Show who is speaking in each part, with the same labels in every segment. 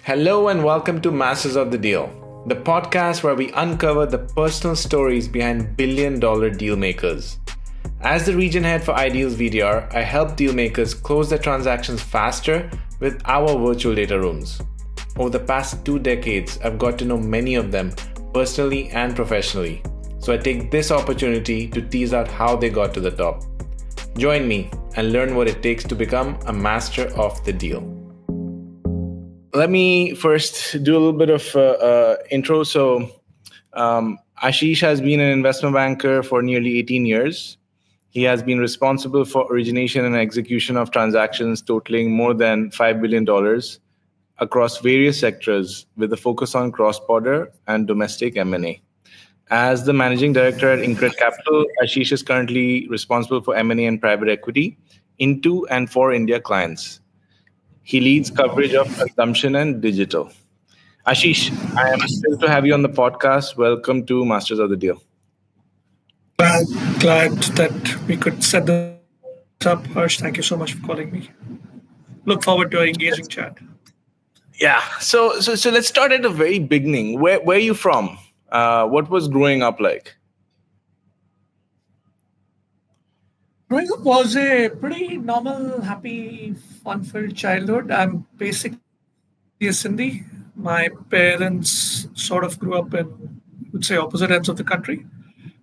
Speaker 1: Hello and welcome to Masters of the Deal, the podcast where we uncover the personal stories behind billion-dollar deal makers. As the region head for Ideals VDR, I help deal makers close their transactions faster with our virtual data rooms. Over the past 2 decades, I've got to know many of them personally and professionally, so I take this opportunity to tease out how they got to the top. Join me and learn what it takes to become a master of the deal. Let me first do a little bit of intro. Ashish has been an investment banker for nearly 18 years. He has been responsible for origination and execution of transactions totaling more than $5 billion across various sectors with a focus on cross-border and domestic M&A. As the managing director at InCred Capital, Ashish is currently responsible for M&A and private equity into and for India clients. He leads coverage of consumption and digital. Ashish, I am thrilled to have you on the podcast. Welcome to Masters of the Deal.
Speaker 2: Glad that we could set this up. Harsh, thank you so much for calling me. Look forward to an engaging chat.
Speaker 1: Yeah. So let's start at the very beginning. Where are you from? What was growing up like?
Speaker 2: Growing up was a pretty normal, happy, fun-filled childhood. I'm basically a Sindhi. My parents sort of grew up in, I would say, opposite ends of the country.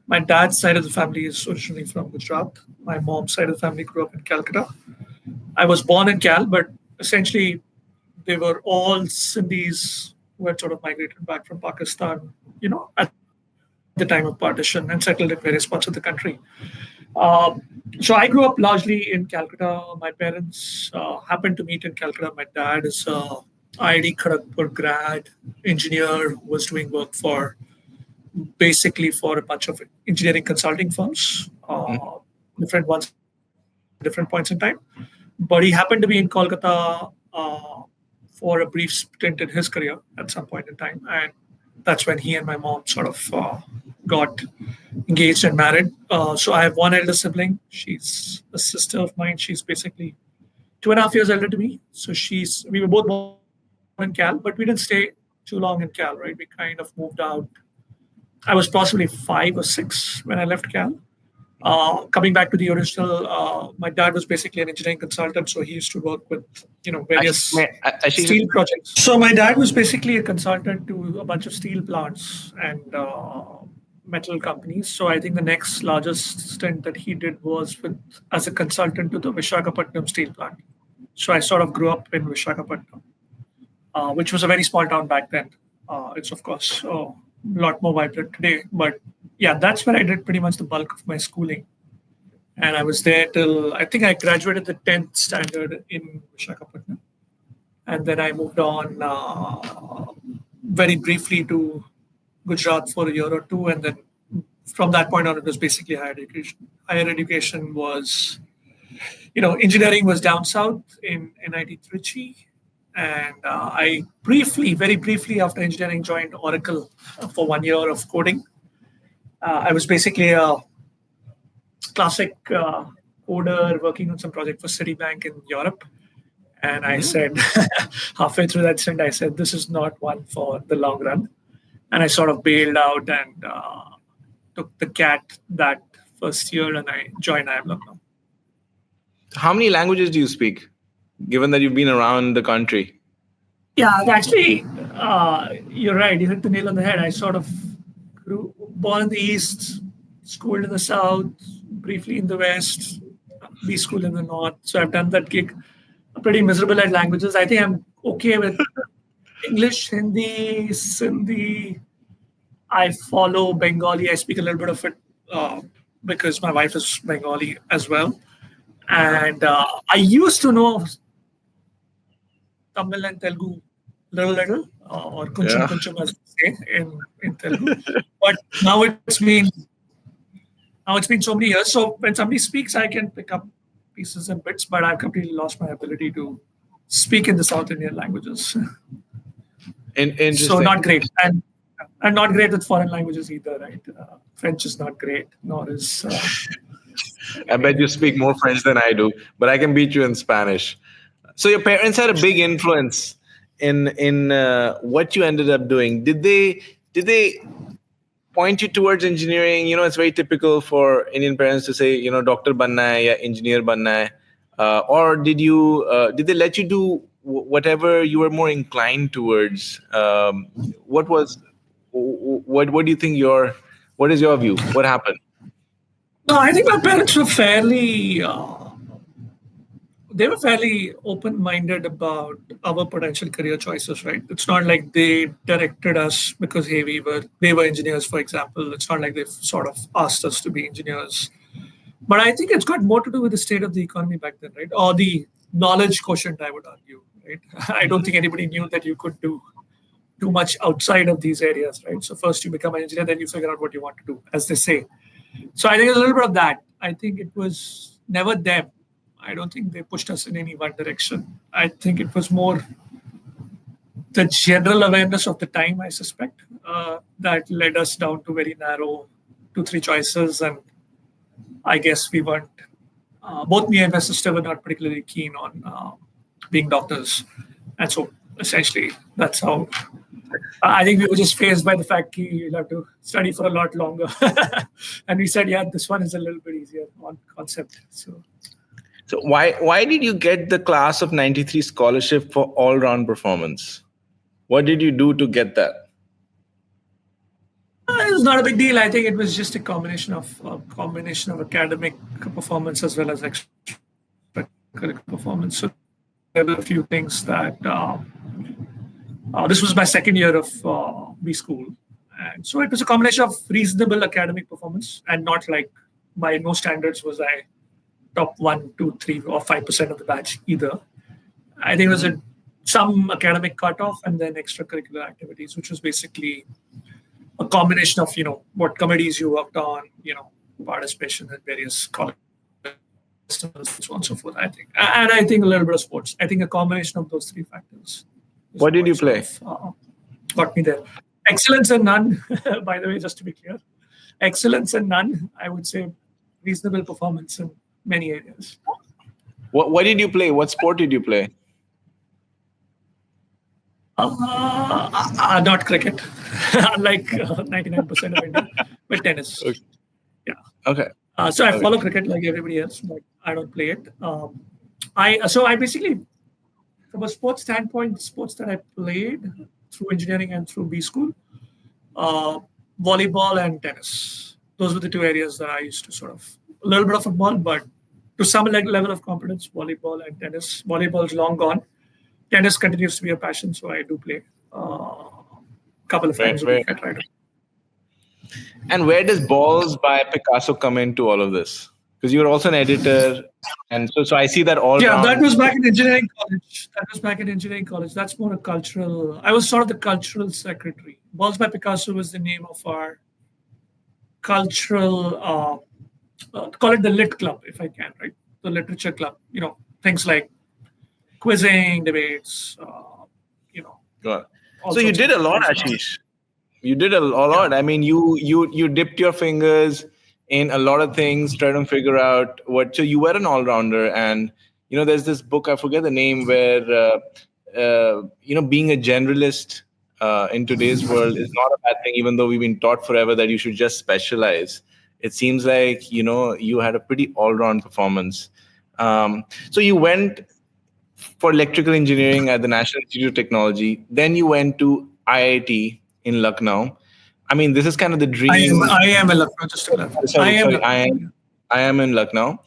Speaker 2: My dad's side of the family is originally from Gujarat. My mom's side of the family grew up in Calcutta. I was born in Cal, but essentially they were all Sindhis who had sort of migrated back from Pakistan, at the time of partition and settled in various parts of the country. So I grew up largely in Calcutta. My parents happened to meet in Calcutta. My dad is a IIT Kharagpur grad engineer who was doing work for a bunch of engineering consulting firms, different ones, different points in time. But he happened to be in Kolkata for a brief stint in his career at some point in time, and that's when he and my mom sort of got engaged and married. So I have one elder sibling. She's a sister of mine. She's basically 2.5 years older to me. So we were both born in Cal, but we didn't stay too long in Cal, right? We kind of moved out. I was possibly 5 or 6 when I left Cal. Coming back to the original, my dad was basically an engineering consultant, so he used to work with various steel projects. So my dad was basically a consultant to a bunch of steel plants and metal companies. So I think the next largest stint that he did was as a consultant to the Visakhapatnam steel plant. So I sort of grew up in Visakhapatnam, which was a very small town back then. It's of course a lot more vibrant today, but yeah, that's where I did pretty much the bulk of my schooling. And I was there till, I think I graduated the 10th standard in Visakhapatnam. And then I moved on very briefly to Gujarat for a year or two. And then from that point on, it was basically higher education. Higher education was, engineering was down south in NIT Trichy. And I very briefly after engineering, joined Oracle for 1 year of coding. I was basically a classic coder working on some project for Citibank in Europe. And I said, halfway through that stint, I said, this is not one for the long run. And I sort of bailed out and took the CAT that first year, and I joined IIM Lucknow.
Speaker 1: How many languages do you speak, given that you've been around the country?
Speaker 2: Yeah, actually, you're right. You hit the nail on the head. I sort of born in the East, schooled in the South, briefly in the West, B-school in the North. So I've done that gig. I'm pretty miserable at languages. I think I'm okay with English, Hindi, Sindhi. I follow Bengali. I speak a little bit of it because my wife is Bengali as well. And I used to know Tamil and Telugu little, or kunchum as we say in Telugu. But now it's been so many years. So when somebody speaks, I can pick up pieces and bits, but I've completely lost my ability to speak in the South Indian languages. So not great. And not great with foreign languages either, right? French is not great, nor is...
Speaker 1: I bet you speak more French than I do, but I can beat you in Spanish. So your parents had a big influence in what you ended up doing? Did they point you towards engineering? It's very typical for Indian parents to say, doctor banna hai ya engineer banna hai. Or did they let you do whatever you were more inclined towards? What was what do you think what is your view? What happened?
Speaker 2: No, I think my parents were fairly open-minded about our potential career choices, right? It's not like they directed us because hey, they were engineers, for example. It's not like they've sort of asked us to be engineers. But I think it's got more to do with the state of the economy back then, right? Or the knowledge quotient, I would argue, right? I don't think anybody knew that you could do too much outside of these areas, right? So first you become an engineer, then you figure out what you want to do, as they say. So I think it's a little bit of that. I think it was never them. I don't think they pushed us in any one direction. I think it was more the general awareness of the time, I suspect, that led us down to very narrow 2, 3 choices. And I guess we weren't, both me and my sister were not particularly keen on being doctors. And so essentially, that's how I think we were just faced by the fact that you'll have to study for a lot longer. And we said, yeah, this one is a little bit easier on concept.
Speaker 1: So why did you get the class of '93 scholarship for all round performance? What did you do to get that?
Speaker 2: It was not a big deal. I think it was just a combination of academic performance as well as extracurricular performance. So there were a few things that this was my second year of B school, and so it was a combination of reasonable academic performance and not like by no standards was I top 1, 2, 3, or 5% of the batch either. I think it was some academic cutoff and then extracurricular activities, which was basically a combination of what committees you worked on, participation in various college and so on and so forth. I think, and I think a little bit of sports. I think a combination of those 3 factors.
Speaker 1: What did you play?
Speaker 2: Got me there. Excellence and none. By the way, just to be clear, excellence and none. I would say reasonable performance in many areas.
Speaker 1: What did you play? What sport did you play?
Speaker 2: Not cricket, like 99% of India, but tennis.
Speaker 1: Okay.
Speaker 2: Yeah.
Speaker 1: Okay.
Speaker 2: So I follow cricket like everybody else, but I don't play it. I basically, from a sports standpoint, sports that I played through engineering and through B school, volleyball and tennis. Those were the 2 areas that I used to sort of a little bit of football, but to some level of competence, volleyball and tennis. Volleyball is long gone. Tennis continues to be a passion, so I do play a couple of times a week. I try to.
Speaker 1: And where does Balls by Picasso come into all of this? Because you're also an editor, and so I see that all.
Speaker 2: Yeah, that was back in engineering college. That's more a cultural. I was sort of the cultural secretary. Balls by Picasso was the name of our cultural. Call it the Lit Club, if I can, right? The literature club. Things like quizzing, debates.
Speaker 1: Got it. So you did a lot, Ashish. You did a lot. Yeah. I mean, you dipped your fingers in a lot of things, trying to figure out what. So you were an all-rounder, and there's this book, I forget the name, where being a generalist in today's world is not a bad thing, even though we've been taught forever that you should just specialize. It seems like you had a pretty all-round performance. So you went for electrical engineering at the National Institute of Technology. Then you went to IIT in Lucknow. I mean, this is kind of the dream.
Speaker 2: I am in Lucknow. Just to
Speaker 1: I am in Lucknow,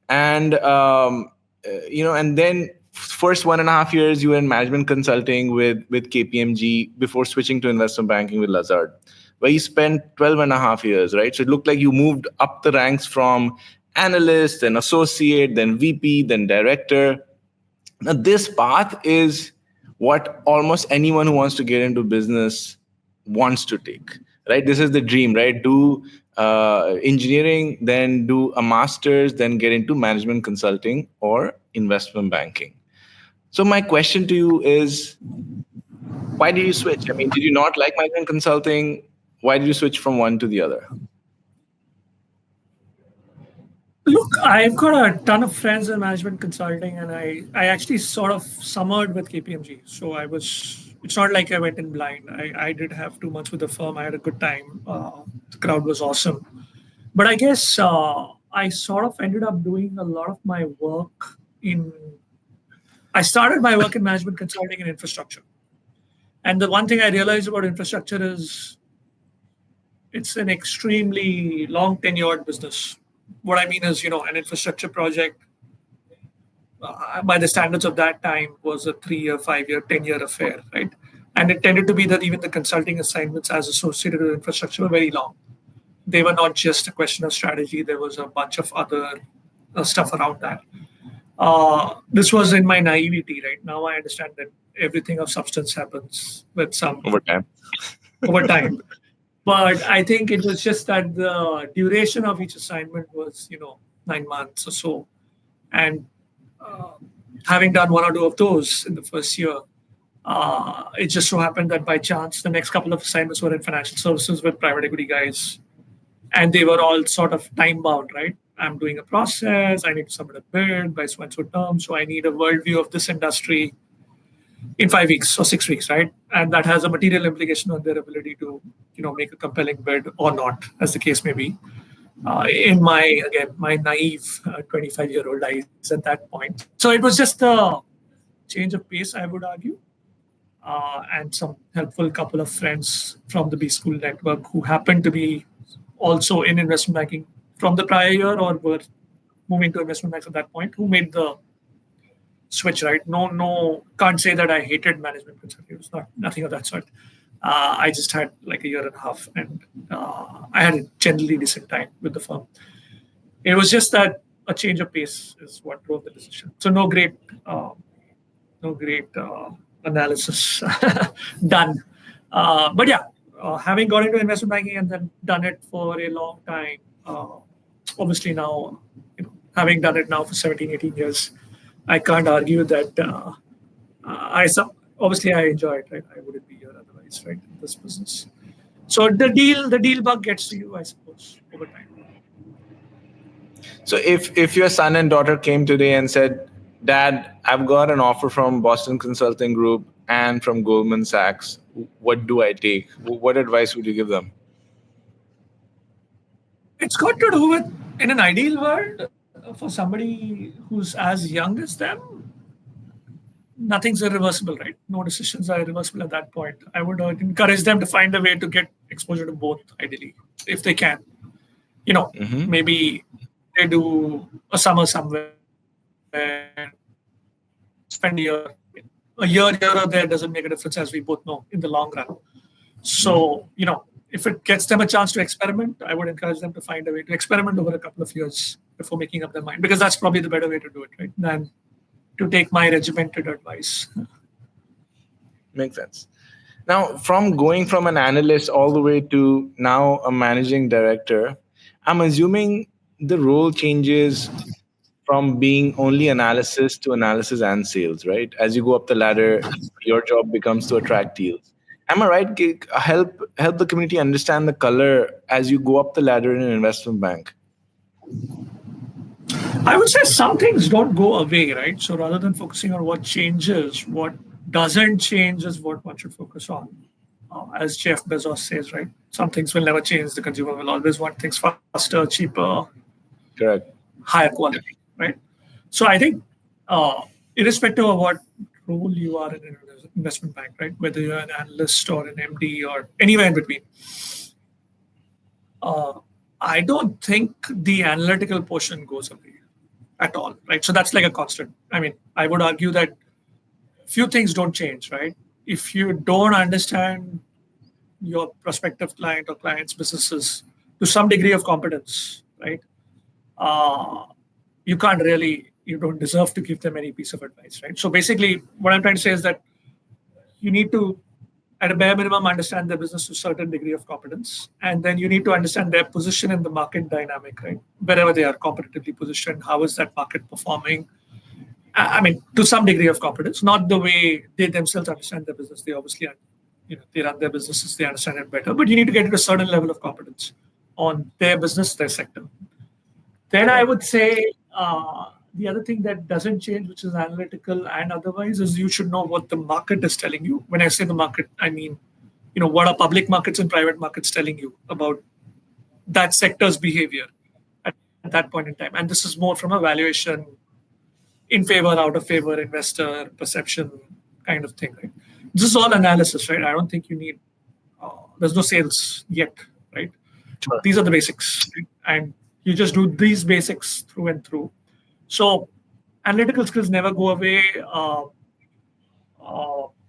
Speaker 1: and and then first 1.5 years you were in management consulting with KPMG before switching to investment banking with Lazard, where you spent 12.5 years, right? So it looked like you moved up the ranks from analyst, then associate, then VP, then director. Now, this path is what almost anyone who wants to get into business wants to take, right? This is the dream, right? Do engineering, then do a master's, then get into management consulting or investment banking. So my question to you is, why did you switch? I mean, did you not like management consulting? Why did you switch from one to the other?
Speaker 2: Look, I've got a ton of friends in management consulting, and I actually sort of summered with KPMG. So it's not like I went in blind. I did have 2 months with the firm. I had a good time. The crowd was awesome. But I guess I sort of ended up doing a lot of my work in, I started my work in management consulting and infrastructure. And the one thing I realized about infrastructure is it's an extremely long tenured business. What I mean is, an infrastructure project by the standards of that time was a 3 year, 5 year, 10 year affair, right? And it tended to be that even the consulting assignments as associated with infrastructure were very long. They were not just a question of strategy. There was a bunch of other stuff around that. This was in my naivety, right? Now I understand that everything of substance happens with some
Speaker 1: Over time.
Speaker 2: over time. But I think it was just that the duration of each assignment was, 9 months or so. And uh, having done one or two of those in the first year, it just so happened that by chance, the next couple of assignments were in financial services with private equity guys. And they were all sort of time bound, right? I'm doing a process, I need to submit a bid by so and so term. So I need a worldview of this industry in 5 weeks or 6 weeks, right? And that has a material implication on their ability to, make a compelling bid or not, as the case may be. In my naive 25-year-old eyes at that point. So it was just a change of pace, I would argue, and some helpful couple of friends from the B School network who happened to be also in investment banking from the prior year or were moving to investment banks at that point, who made the switch, right? No, can't say that I hated management consulting. It was not nothing of that sort. I just had like a year and a half, and I had a generally decent time with the firm. It was just that a change of pace is what drove the decision. So no great analysis done. But yeah, having got into investment banking and then done it for a long time, obviously now, having done it now for 17, 18 years, I can't argue that obviously I enjoy it, right? I wouldn't be here otherwise, right? In this business. So the deal bug gets to you, I suppose, over time.
Speaker 1: So if your son and daughter came today and said, "Dad, I've got an offer from Boston Consulting Group and from Goldman Sachs. What do I take?" What advice would you give them?
Speaker 2: It's got to do with, in an ideal world, for somebody who's as young as them, nothing's irreversible, right? No decisions are irreversible at that point. I would encourage them to find a way to get exposure to both, ideally, if they can.
Speaker 1: Mm-hmm.
Speaker 2: Maybe they do a summer somewhere, spend a year here or there doesn't make a difference, as we both know, in the long run. So, if it gets them a chance to experiment, I would encourage them to find a way to experiment over a couple of years before making up their mind, because that's probably the better way to do it, right? Than to take my regimented advice.
Speaker 1: Makes sense. Now, from going from an analyst all the way to now a managing director, I'm assuming the role changes from being only analysis to analysis and sales, right? As you go up the ladder, your job becomes to attract deals. Am I right? Help the community understand the color as you go up the ladder in an investment bank.
Speaker 2: I would say some things don't go away, right? So rather than focusing on what changes, what doesn't change is what one should focus on. As Jeff Bezos says, right? Some things will never change. The consumer will always want things faster, cheaper,
Speaker 1: Correct.
Speaker 2: higher quality, right? So I think, irrespective of what role you are in an investment bank, right? Whether you're an analyst or an MD or anywhere in between, I don't think the analytical portion goes away at all, right? So that's like a constant. I mean, I would argue that few things don't change, right? If you don't understand your prospective client or client's businesses to some degree of competence, right? Uh, you can't really, you don't deserve to give them any piece of advice, right? So basically, what I'm trying to say is that you need to, at a bare minimum, understand their business to a certain degree of competence. And then you need to understand their position in the market dynamic, right? Wherever they are competitively positioned, how is that market performing? I mean, to some degree of competence, not the way they themselves understand their business. They obviously, they run their businesses, they understand it better. But you need to get to a certain level of competence on their business, their sector. Then I
Speaker 1: Correct.
Speaker 2: would say the other thing that doesn't change, which is analytical and otherwise, is you should know what the market is telling you. When I say the market, I mean, what are public markets and private markets telling you about that sector's behavior at that point in time. And this is more from a valuation in favor, out of favor, investor perception kind of thing, right? This is all analysis, right? I don't think you need, there's no sales yet, right?
Speaker 1: Sure.
Speaker 2: These are the basics, right? And you just do these basics through and through. So analytical skills never go away.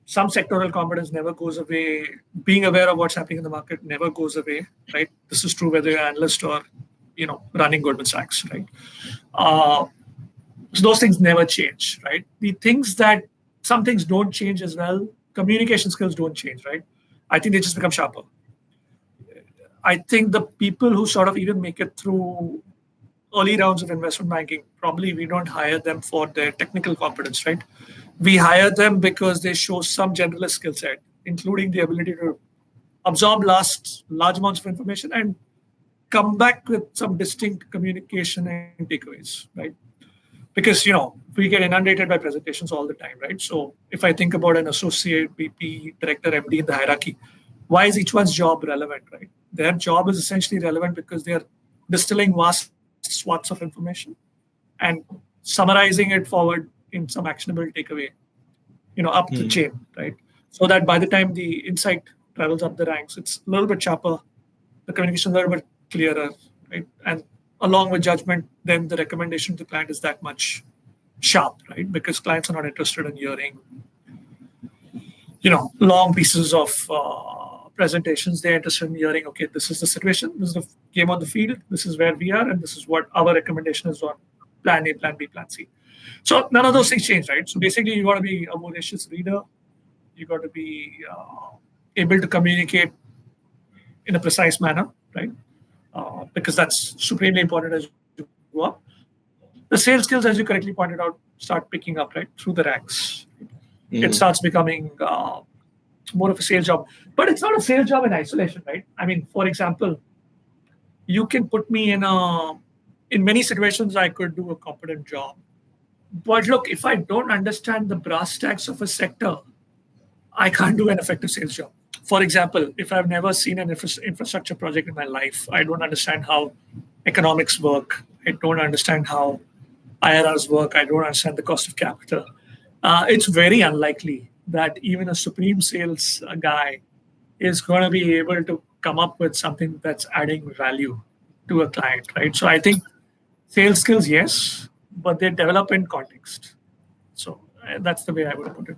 Speaker 2: Some sectoral competence never goes away. Being aware of what's happening in the market never goes away, right? This is true whether you're an analyst or, running Goldman Sachs, right? Uh, so those things never change, right? The things that some things don't change as well. Communication skills don't change, right? I think they just become sharper. I think the people who sort of even make it through early rounds of investment banking, probably we don't hire them for their technical competence, right? We hire them because they show some generalist skill set, including the ability to absorb large amounts of information and come back with some distinct communication and takeaways, right? Because we get inundated by presentations all the time, right? So if I think about an associate, VP, director, MD in the hierarchy, why is each one's job relevant, right? Their job is essentially relevant because they're distilling vast swaths of information and summarizing it forward in some actionable takeaway, up the
Speaker 1: Hmm.
Speaker 2: chain, right? So that by the time the insight travels up the ranks, it's a little bit sharper, the communication a little bit clearer, right? And along with judgment, then the recommendation to the client is that much sharp, right? Because clients are not interested in hearing, long pieces of presentations. They're interested in hearing, okay, this is the situation, this is the game on the field, this is where we are, and this is what our recommendation is on plan A, plan B, plan C. So none of those things change, right? So basically, you got to be a voracious reader. You got to be able to communicate in a precise manner, right? Because that's supremely important as you go up. The sales skills, as you correctly pointed out, start picking up, right, through the ranks. It
Speaker 1: Hmm.
Speaker 2: starts becoming more of a sales job. But it's not a sales job in isolation, right? I mean, for example, you can put me in many situations, I could do a competent job. But look, if I don't understand the brass tacks of a sector, I can't do an effective sales job. For example, if I've never seen an infrastructure project in my life, I don't understand how economics work. I don't understand how IRRs work. I don't understand the cost of capital. It's very unlikely that even a supreme sales guy is going to be able to come up with something that's adding value to a client, right? So I think sales skills, yes, but they develop in context. So that's the way I would put it.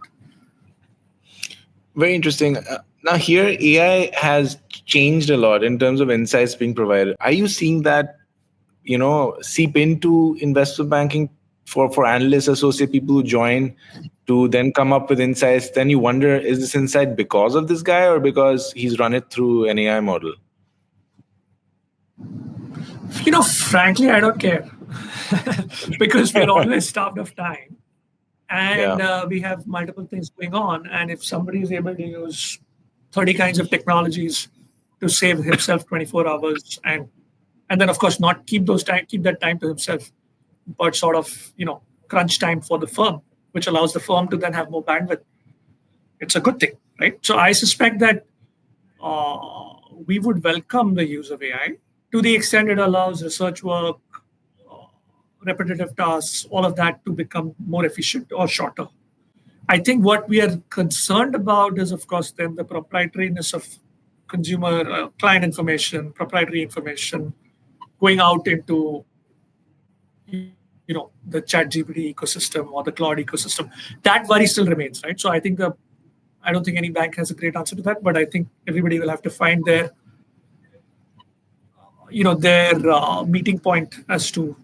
Speaker 1: Very interesting. Now, here AI has changed a lot in terms of insights being provided. Are you seeing that, seep into investment banking for analysts, associate people who join to then come up with insights? Then you wonder, is this insight because of this guy or because he's run it through an AI model?
Speaker 2: Frankly, I don't care because we're always starved of time and
Speaker 1: Yeah.
Speaker 2: we have multiple things going on. And if somebody is able to use 30 kinds of technologies to save himself 24 hours and then of course not keep that time to himself, but sort of crunch time for the firm, which allows the firm to then have more bandwidth, it's a good thing, right? So I suspect that we would welcome the use of AI to the extent it allows research work, uh, repetitive tasks, all of that to become more efficient or shorter. I think what we are concerned about is, of course, then the proprietariness of consumer client information, proprietary information going out into the chat GPT ecosystem or the cloud ecosystem. That worry still remains, right? So I don't think any bank has a great answer to that, but I think everybody will have to find their meeting point as to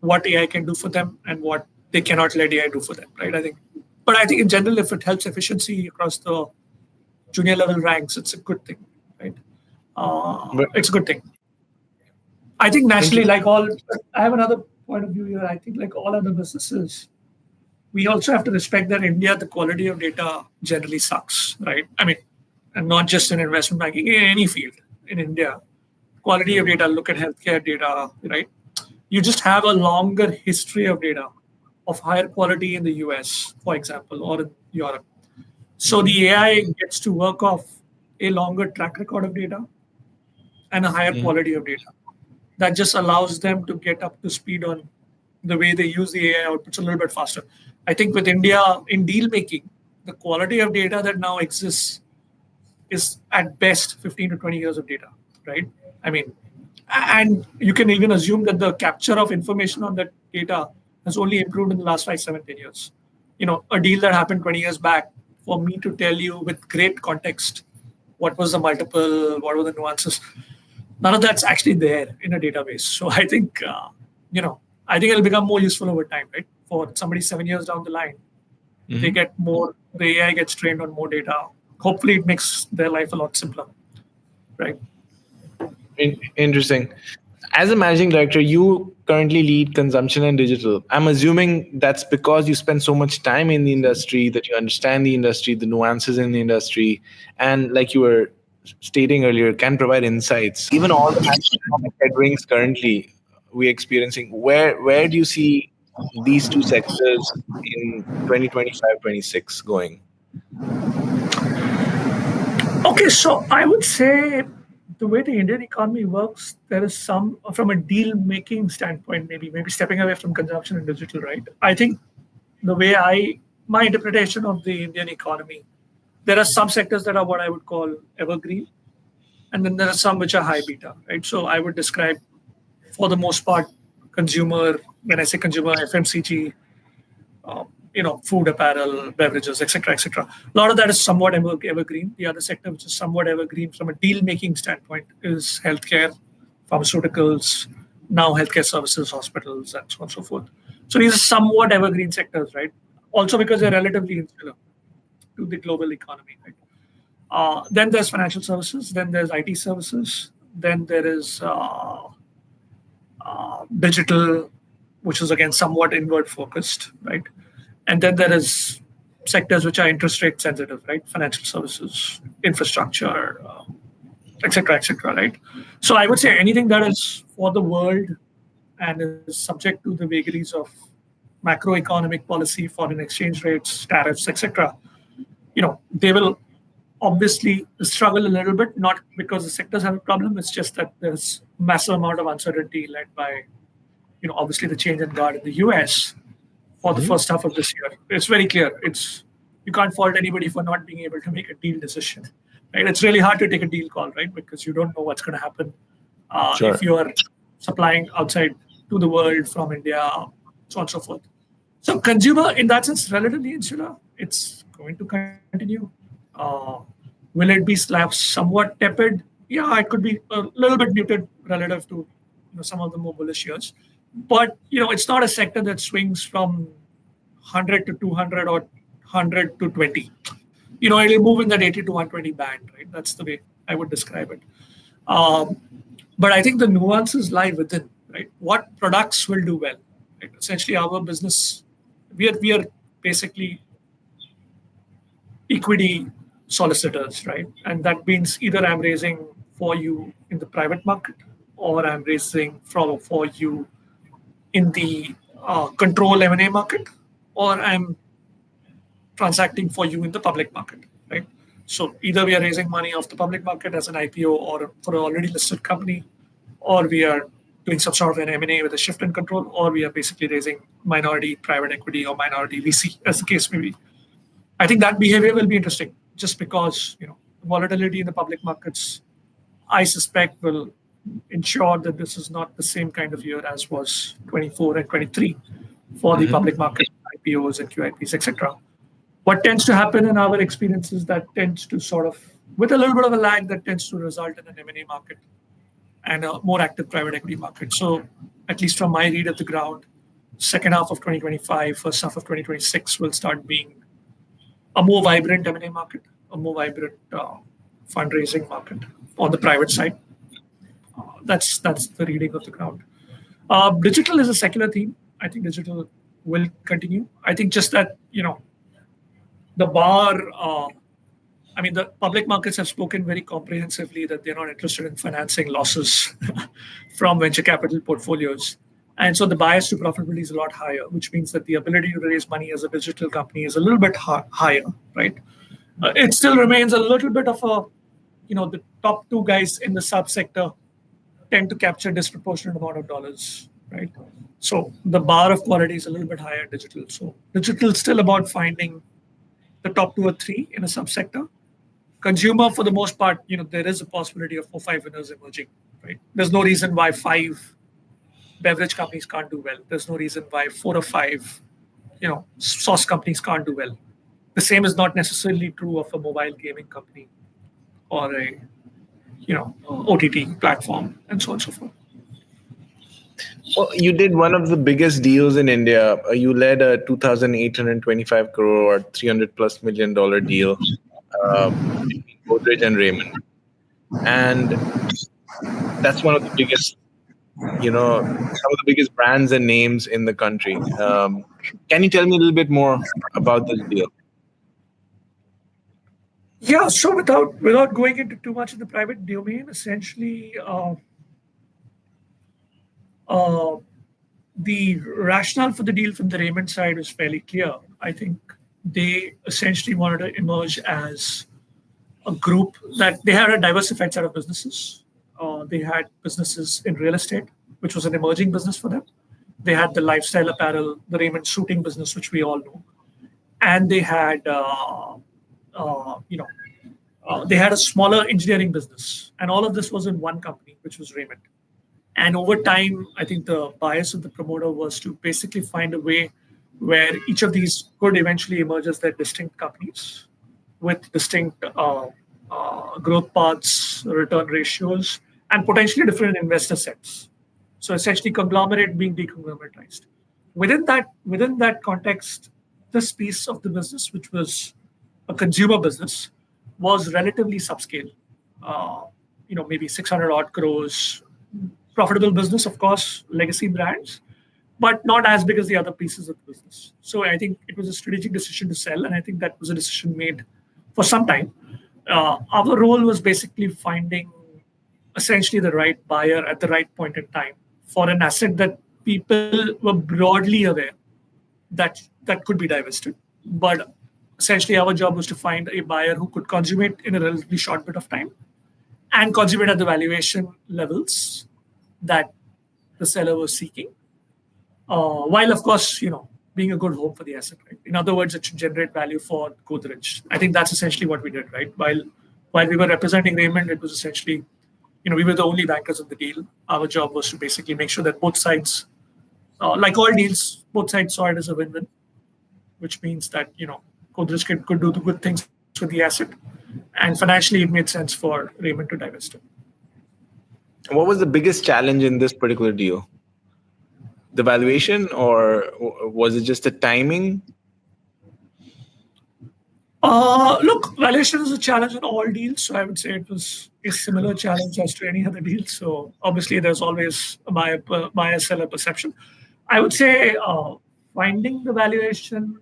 Speaker 2: what AI can do for them and what they cannot let AI do for them, right? But I think in general, if it helps efficiency across the junior level ranks, it's a good thing, right?
Speaker 1: But
Speaker 2: It's a good thing. I think naturally,
Speaker 1: interesting.
Speaker 2: I have another point of view here. I think like all other businesses, we also have to respect that India, the quality of data generally sucks, right? I mean, and not just in investment banking, in any field in India, quality of data, look at healthcare data, right? you just have a longer history of data of higher quality in the US, for example, or in Europe. So
Speaker 1: Mm-hmm.
Speaker 2: the AI gets to work off a longer track record of data and a higher
Speaker 1: Mm-hmm.
Speaker 2: quality of data. That just allows them to get up to speed on the way they use the AI outputs a little bit faster. I think with India in deal making, the quality of data that now exists is at best 15 to 20 years of data, right? I mean, and you can even assume that the capture of information on that data has only improved in the last 5, 7, 10 years. A deal that happened 20 years back, for me to tell you with great context what was the multiple, what were the nuances, none of that's actually there in a database. So you know, I think it'll become more useful over time, right? For somebody 7 years down the line, they
Speaker 1: Mm-hmm.
Speaker 2: get more, the AI gets trained on more data. Hopefully, it makes their life a lot simpler, right?
Speaker 1: Interesting. As a managing director, you currently lead consumption and digital. I'm assuming that's because you spend so much time in the industry that you understand the industry, the nuances in the industry, and like you were stating earlier, can provide insights. Given all the macroeconomic headwinds currently we're experiencing, where do you see these two sectors in 2025, 26 going?
Speaker 2: Okay, so I would say the way the Indian economy works, there is some from a deal making standpoint, maybe stepping away from consumption and digital, right? I think the way I my interpretation of the Indian economy, there are some sectors that are what I would call evergreen, and then there are some which are high beta, right? So I would describe, for the most part, consumer. When I say consumer, FMCG, food, apparel, beverages, etc., etc. A lot of that is somewhat evergreen. The other sector, which is somewhat evergreen from a deal-making standpoint, is healthcare, pharmaceuticals, now healthcare services, hospitals, and so on and so forth. So these are somewhat evergreen sectors, right? Also because they're relatively insular to the global economy, right? Then there's financial services, then there's IT services, then there is digital, which is again somewhat inward focused, right? And then there is sectors which are interest rate sensitive, right? Financial services, infrastructure, et cetera, right? So I would say anything that is for the world and is subject to the vagaries of macroeconomic policy, foreign exchange rates, tariffs, etc. They will obviously struggle a little bit, not because the sectors have a problem. It's just that there's massive amount of uncertainty led by, obviously the change in guard in the US for the
Speaker 1: Mhm.
Speaker 2: first half of this year. It's very clear. You can't fault anybody for not being able to make a deal decision. Right? It's really hard to take a deal call, right? Because you don't know what's going to happen if
Speaker 1: Sure.
Speaker 2: you are supplying outside to the world from India, so on and so forth. So consumer, in that sense, relatively insular. It's going to continue. Uh, will it be somewhat tepid? Yeah, it could be a little bit muted relative to some of the more bullish years. But it's not a sector that swings from 100 to 200 or 100 to 20. It'll move in that 80 to 120 band, right? That's the way I would describe it. Um, but I think the nuances lie within, right? What products will do well? Right? Essentially, our business, we are basically equity solicitors, right? And that means either I'm raising for you in the private market, or I'm raising for you in the control M&A market, or I'm transacting for you in the public market, right? So either we are raising money off the public market as an IPO or for an already listed company, or we are doing some sort of an M&A with a shift in control, or we are basically raising minority private equity or minority VC, as the case may be. I think that behavior will be interesting, just because volatility in the public markets, I suspect, will ensure that this is not the same kind of year as was 24 and 23 for the
Speaker 1: Hmm.
Speaker 2: public market IPOs and QIPs, etc. What tends to happen in our experience is that tends to sort of, with a little bit of a lag, that tends to result in an M&A market and a more active private equity market. So, at least from my read of the ground, second half of 2025, first half of 2026 will start being a more vibrant M&A market, a more vibrant fundraising market on the private side. That's the reading of the ground. Digital is a secular theme. I think digital will continue. I think just that the bar. I mean, the public markets have spoken very comprehensively that they're not interested in financing losses from venture capital portfolios. And so the bias to profitability is a lot higher, which means that the ability to raise money as a digital company is a little bit higher, right? It still remains a little bit of a, the top two guys in the subsector tend to capture disproportionate amount of dollars, right? So the bar of quality is a little bit higher in digital. So digital is still about finding the top two or three in a subsector. Consumer, for the most part, there is a possibility of 4, 5 winners emerging, right? There's no reason why five beverage companies can't do well. There's no reason why 4 or 5, sauce companies can't do well. The same is not necessarily true of a mobile gaming company or a, OTT platform and so on and so forth.
Speaker 1: Well, you did one of the biggest deals in India. You led a 2,825 crore or $300+ million deal between Godrej and Raymond. And that's one of the biggest, some of the biggest brands and names in the country. Can you tell me a little bit more about this deal?
Speaker 2: Yeah, so without going into too much of the private domain, essentially, the rationale for the deal from the Raymond side was fairly clear. I think they essentially wanted to emerge as a group that they had a diversified set of businesses. They had businesses in real estate, which was an emerging business for them. They had the lifestyle apparel, the Raymond suiting business, which we all know, and they had they had a smaller engineering business, and all of this was in one company, which was Raymond. And over time, I think the bias of the promoter was to basically find a way where each of these could eventually emerge as their distinct companies with distinct growth paths, return ratios, and potentially different investor sets. So essentially, conglomerate being deconglomeratized. Within that context, this piece of the business, which was a consumer business, was relatively subscale. Maybe 600 odd crores, profitable business, of course, legacy brands, but not as big as the other pieces of the business. So I think it was a strategic decision to sell, and I think that was a decision made for some time. Our role was basically finding essentially the right buyer at the right point in time for an asset that people were broadly aware that could be divested. But essentially, our job was to find a buyer who could consummate in a relatively short bit of time and consummate at the valuation levels that the seller was seeking, while of course being a good home for the asset. Right? In other words, it should generate value for Godrej. I think that's essentially what we did. Right, while we were representing Raymond, it was essentially we were the only bankers of the deal. Our job was to basically make sure that both sides, like all deals, both sides saw it as a win-win, which means that Godrej could do the good things with the asset, and financially it made sense for Raymond to divest it.
Speaker 1: What was the biggest challenge in this particular deal? The valuation, or was it just the timing?
Speaker 2: Look, valuation is a challenge in all deals, so I would say it was a similar challenge as to any other deal. So obviously, there's always a buyer-seller perception. I would say finding the valuation,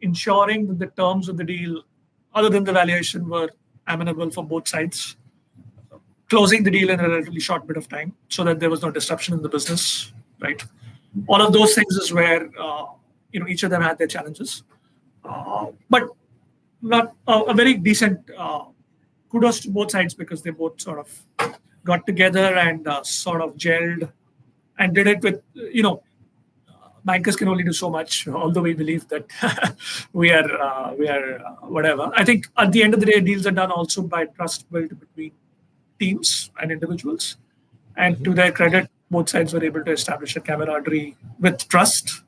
Speaker 2: ensuring that the terms of the deal, other than the valuation, were amenable for both sides, closing the deal in a relatively short bit of time so that there was no disruption in the business, right? All of those things is where each of them had their challenges, but not a very decent. Kudos to both sides because they both sort of got together and sort of gelled and did it with bankers can only do so much. Although we believe that we are whatever. I think at the end of the day, deals are done also by trust built between teams and individuals. And to their credit, both sides were able to establish a camaraderie with trust,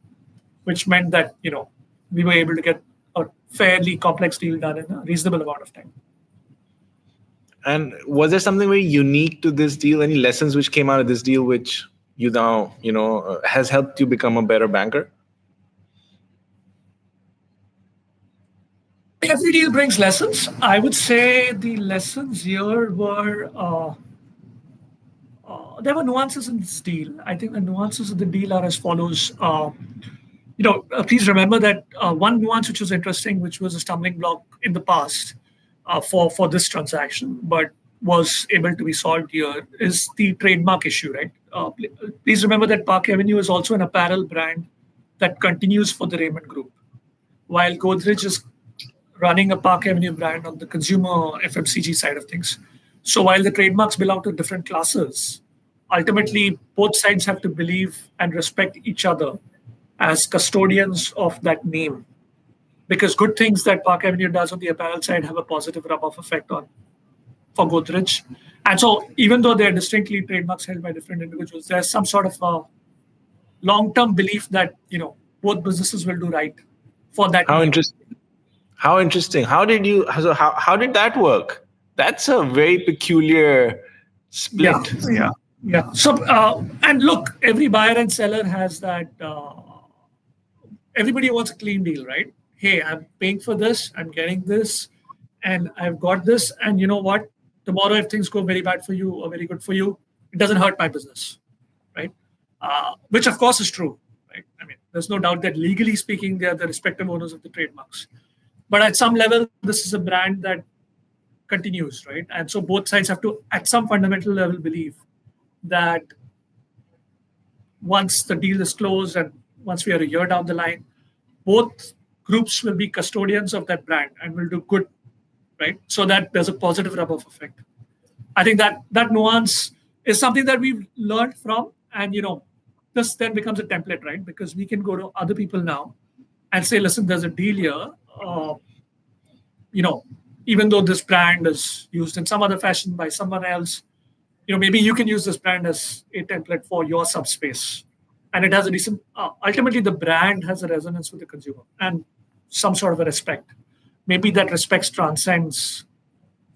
Speaker 2: which meant that we were able to get a fairly complex deal done in a reasonable amount of time.
Speaker 1: And was there something very unique to this deal? Any lessons which came out of this deal which you now has helped you become a better banker?
Speaker 2: Every deal brings lessons. I would say the lessons here were there were nuances in this deal. I think the nuances of the deal are as follows. Please remember that one nuance which was interesting, which was a stumbling block in the past for this transaction, but was able to be solved here is the trademark issue, right? Please remember that Park Avenue is also an apparel brand that continues for the Raymond Group, while Godrej is running a Park Avenue brand on the consumer FMCG side of things. So while the trademarks belong to different classes, ultimately both sides have to believe and respect each other as custodians of that name. Because good things that Park Avenue does on the apparel side have a positive rub-off effect on for Godrej. And so even though they're distinctly trademarks held by different individuals, there's some sort of a long-term belief that both businesses will do right for that.
Speaker 1: How interesting! How interesting! How did you? So how did that work? That's a very peculiar split.
Speaker 2: Yeah. So and look, every buyer and seller has that. Everybody wants a clean deal, right? Hey, I'm paying for this, I'm getting this, and I've got this, and you know what? Tomorrow, if things go very bad for you or very good for you, it doesn't hurt my business, right? Which of course is true, right? I mean, there's no doubt that legally speaking, they are the respective owners of the trademarks. But at some level, this is a brand that continues, right? And so both sides have to, at some fundamental level, believe that once the deal is closed and once we are a year down the line, both groups will be custodians of that brand and will do good, right? So that there's a positive rub-off effect. I think that nuance is something that we've learned from, and this then becomes a template, right? Because we can go to other people now and say, listen, there's a deal here. Even though this brand is used in some other fashion by someone else, maybe you can use this brand as a template for your subspace. And it has a decent, ultimately the brand has a resonance with the consumer and some sort of a respect. Maybe that respect transcends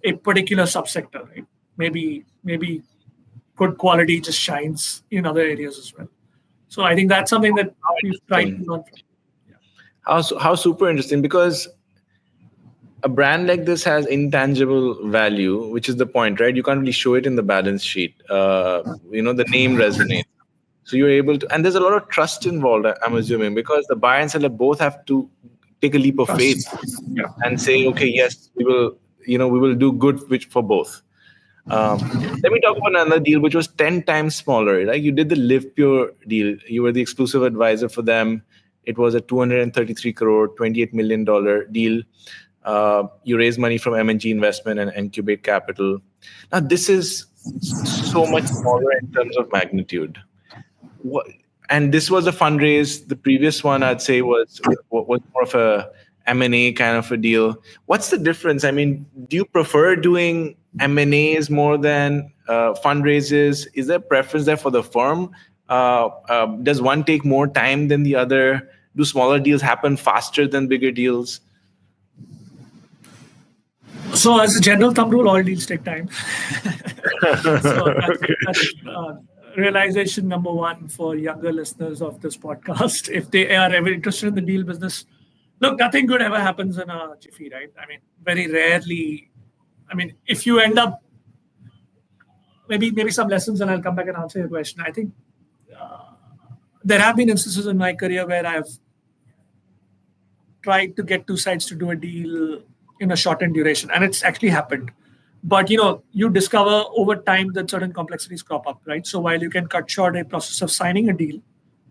Speaker 2: a particular subsector, right? Maybe good quality just shines in other areas as well. So I think that's something that we've tried to learn from.
Speaker 1: How super interesting, because a brand like this has intangible value, which is the point, right? You can't really show it in the balance sheet. The name resonates. So you're able to, and there's a lot of trust involved, I'm assuming, because the buyer and seller both have to take a leap of faith and say, okay, yes, we will do good for both. Let me talk about another deal which was 10 times smaller. Right? You did the Live Pure deal. You were the exclusive advisor for them. It was a 233 crore, $28 million deal. You raised money from M&G Investment and InCred Capital. Now, this is so much smaller in terms of magnitude. And this was a fundraise. The previous one, I'd say, was more of a M&A kind of a deal. What's the difference? I mean, do you prefer doing M&As more than fundraisers? Is there a preference there for the firm? Does one take more time than the other? Do smaller deals happen faster than bigger deals?
Speaker 2: So as a general thumb rule, all deals take time. So that's realization number one for younger listeners of this podcast. If they are ever interested in the deal business, look, nothing good ever happens in a jiffy, right? I mean, very rarely. I mean, if you end up, maybe some lessons, and I'll come back and answer your question. I think there have been instances in my career where I've tried to get two sides to do a deal in a shortened duration, and it's actually happened. But you discover over time that certain complexities crop up, right? So while you can cut short a process of signing a deal,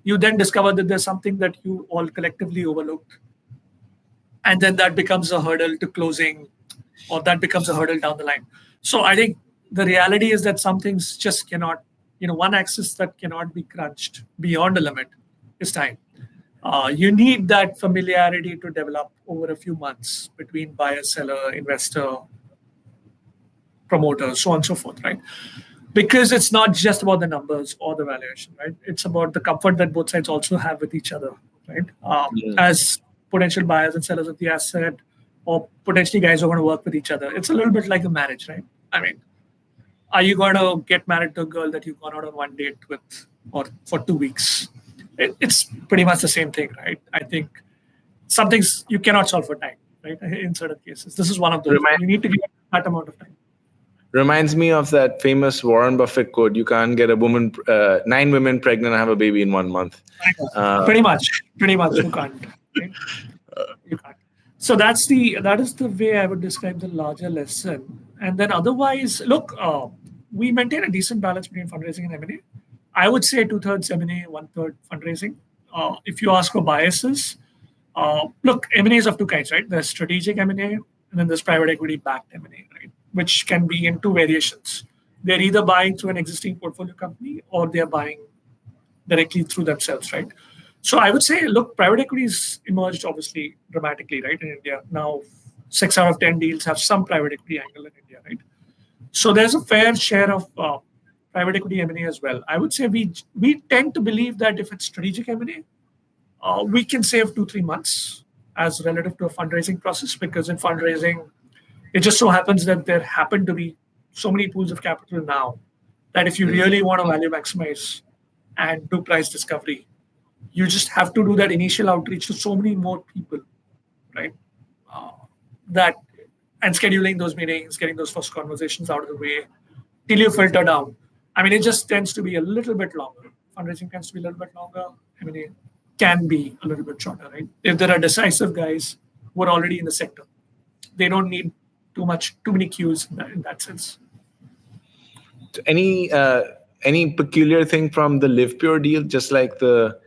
Speaker 2: you then discover that there's something that you all collectively overlooked. And then that becomes a hurdle to closing, or that becomes a hurdle down the line. So I think the reality is that some things just cannot, one axis that cannot be crunched beyond a limit is time. You need that familiarity to develop over a few months between buyer, seller, investor, promoter, so on and so forth, right? Because it's not just about the numbers or the valuation, right? It's about the comfort that both sides also have with each other, right? As potential buyers and sellers of the asset, or potentially guys who are going to work with each other. It's a little bit like a marriage, right? I mean, are you going to get married to a girl that you've gone out on one date with or for 2 weeks? It's pretty much the same thing, right? I think some things you cannot solve for time, right? In certain cases. This is one of those. You need to give that amount of time.
Speaker 1: Reminds me of that famous Warren Buffett quote: "You can't get 9 women pregnant and have a baby in 1 month."
Speaker 2: Pretty much, you can't. Right? You can't. So that is the way I would describe the larger lesson. And then otherwise, look, we maintain a decent balance between fundraising and M&A. I would say two-thirds M&A, one-third fundraising. If you ask for biases, look, M&A is of two kinds, right? There's strategic M&A, and then there's private equity-backed M&A, right? Which can be in two variations. They're either buying through an existing portfolio company or they're buying directly through themselves, right? So I would say, look, private equity's emerged obviously dramatically, right, in India. Now, 6 out of 10 deals have some private equity angle in India, right? So there's a fair share of private equity M&A as well. I would say we tend to believe that if it's strategic M&A, we can save 2-3 months as relative to a fundraising process, because in fundraising, it just so happens that there happen to be so many pools of capital now that if you really want to value maximize and do price discovery, you just have to do that initial outreach to so many more people, right? That and scheduling those meetings, getting those first conversations out of the way till you filter down. I mean, it just tends to be a little bit longer. Fundraising tends to be a little bit longer. I mean, it can be a little bit shorter, right? If there are decisive guys who are already in the sector, they don't need too many cues in that sense.
Speaker 1: Any peculiar thing from the LivePure deal, just like the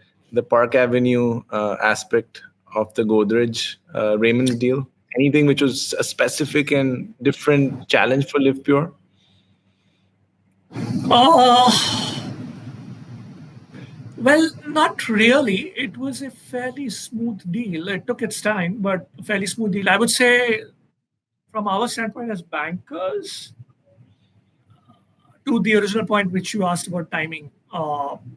Speaker 1: Park Avenue aspect of the Godrej Raymond deal? Anything which was a specific and different challenge for LivePure?
Speaker 2: Well, not really. It was a fairly smooth deal. It took its time, but a fairly smooth deal. I would say, from our standpoint as bankers, to the original point which you asked about timing,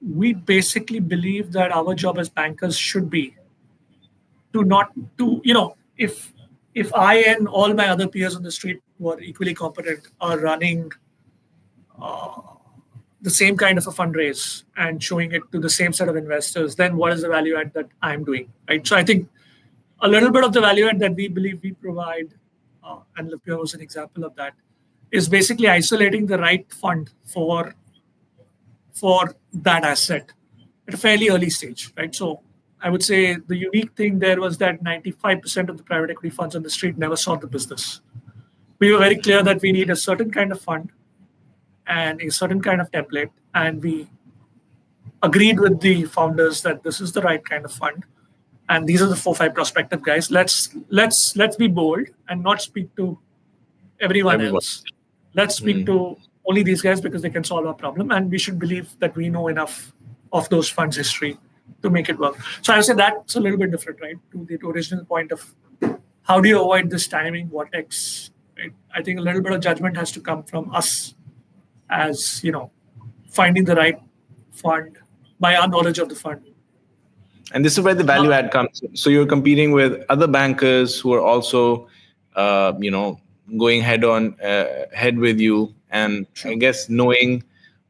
Speaker 2: we basically believe that our job as bankers should be to not to if I and all my other peers on the street who are equally competent are running the same kind of a fundraise and showing it to the same set of investors, then what is the value add that I'm doing, right? So I think a little bit of the value add that we believe we provide, and LivePure was an example of that, is basically isolating the right fund for that asset at a fairly early stage, right? So I would say the unique thing there was that 95% of the private equity funds on the street never saw the business. We were very clear that we need a certain kind of fund and a certain kind of template, and we agreed with the founders that this is the right kind of fund, and these are the 4-5 prospective guys. Let's be bold and not speak to everyone else. Let's speak to only these guys because they can solve our problem, and we should believe that we know enough of those funds' history to make it work. So I would say that's a little bit different, right? To the original point of how do you avoid this timing vortex, right? I think a little bit of judgment has to come from us as, finding the right fund by our knowledge of the fund.
Speaker 1: And this is where the value add comes. So you're competing with other bankers who are also, going head with you, and I guess knowing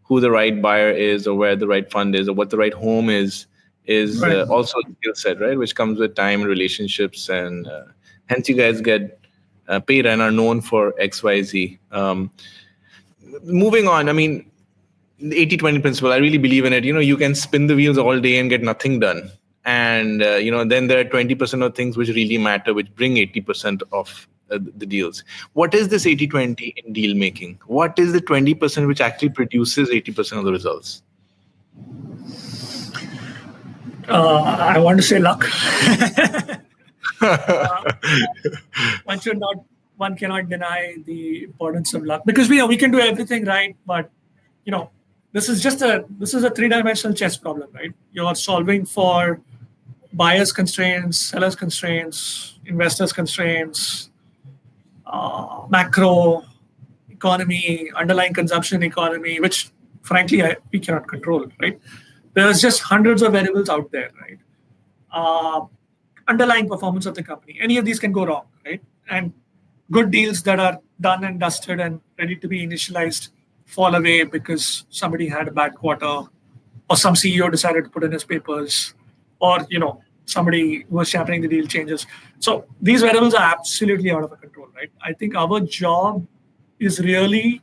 Speaker 1: who the right buyer is, or where the right fund is, or what the right home is right. Also a skill set, right? Which comes with time and relationships, and hence you guys get paid and are known for XYZ. Moving on, I mean, the 80-20 principle, I really believe in it. You can spin the wheels all day and get nothing done. And, then there are 20% of things which really matter, which bring 80% of the deals. What is this 80-20 in deal making? What is the 20% which actually produces 80% of the results?
Speaker 2: I want to say luck. One cannot deny the importance of luck, because we can do everything right, but this is a 3-dimensional chess problem, right? You're solving for buyers' constraints, sellers' constraints, investors' constraints, macro economy, underlying consumption economy, which frankly we cannot control, right? There's just hundreds of variables out there, right? Underlying performance of the company. Any of these can go wrong, right? And good deals that are done and dusted and ready to be initialized fall away because somebody had a bad quarter, or some CEO decided to put in his papers, or somebody who was championing the deal changes. So these variables are absolutely out of our control, right? I think our job is really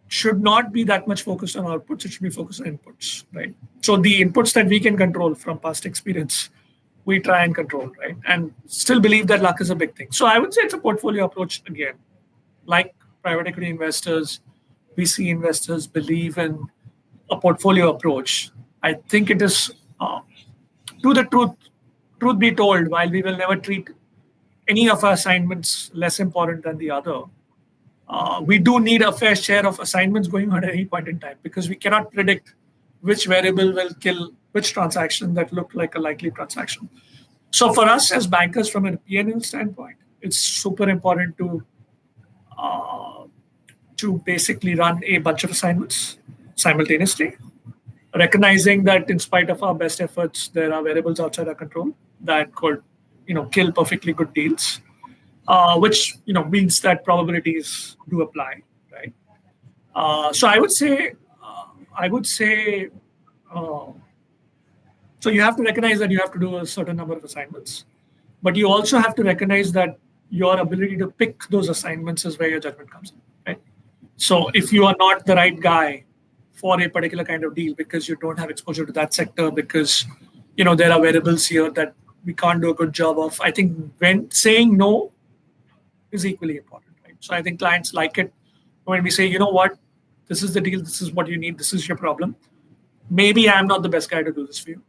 Speaker 2: should not be that much focused on outputs. It should be focused on inputs, right? So the inputs that we can control from past experience we try and control, right? And still believe that luck is a big thing. So I would say it's a portfolio approach again. Like private equity investors, VC investors believe in a portfolio approach. I think it is, to the truth be told, while we will never treat any of our assignments less important than the other, we do need a fair share of assignments going on at any point in time because we cannot predict which variable will kill which transaction that looked like a likely transaction. So for us as bankers, from a P&L standpoint, it's super important to basically run a bunch of assignments simultaneously, recognizing that in spite of our best efforts, there are variables outside our control that could, kill perfectly good deals, which means that probabilities do apply, right? So I would say, uh, so you have to recognize that you have to do a certain number of assignments, but you also have to recognize that your ability to pick those assignments is where your judgment comes in, right? So if you are not the right guy for a particular kind of deal because you don't have exposure to that sector, because there are variables here that we can't do a good job of, I think when saying no is equally important, right? So I think clients like it when we say, you know what, this is the deal, this is what you need, this is your problem. Maybe I'm not the best guy to do this for you.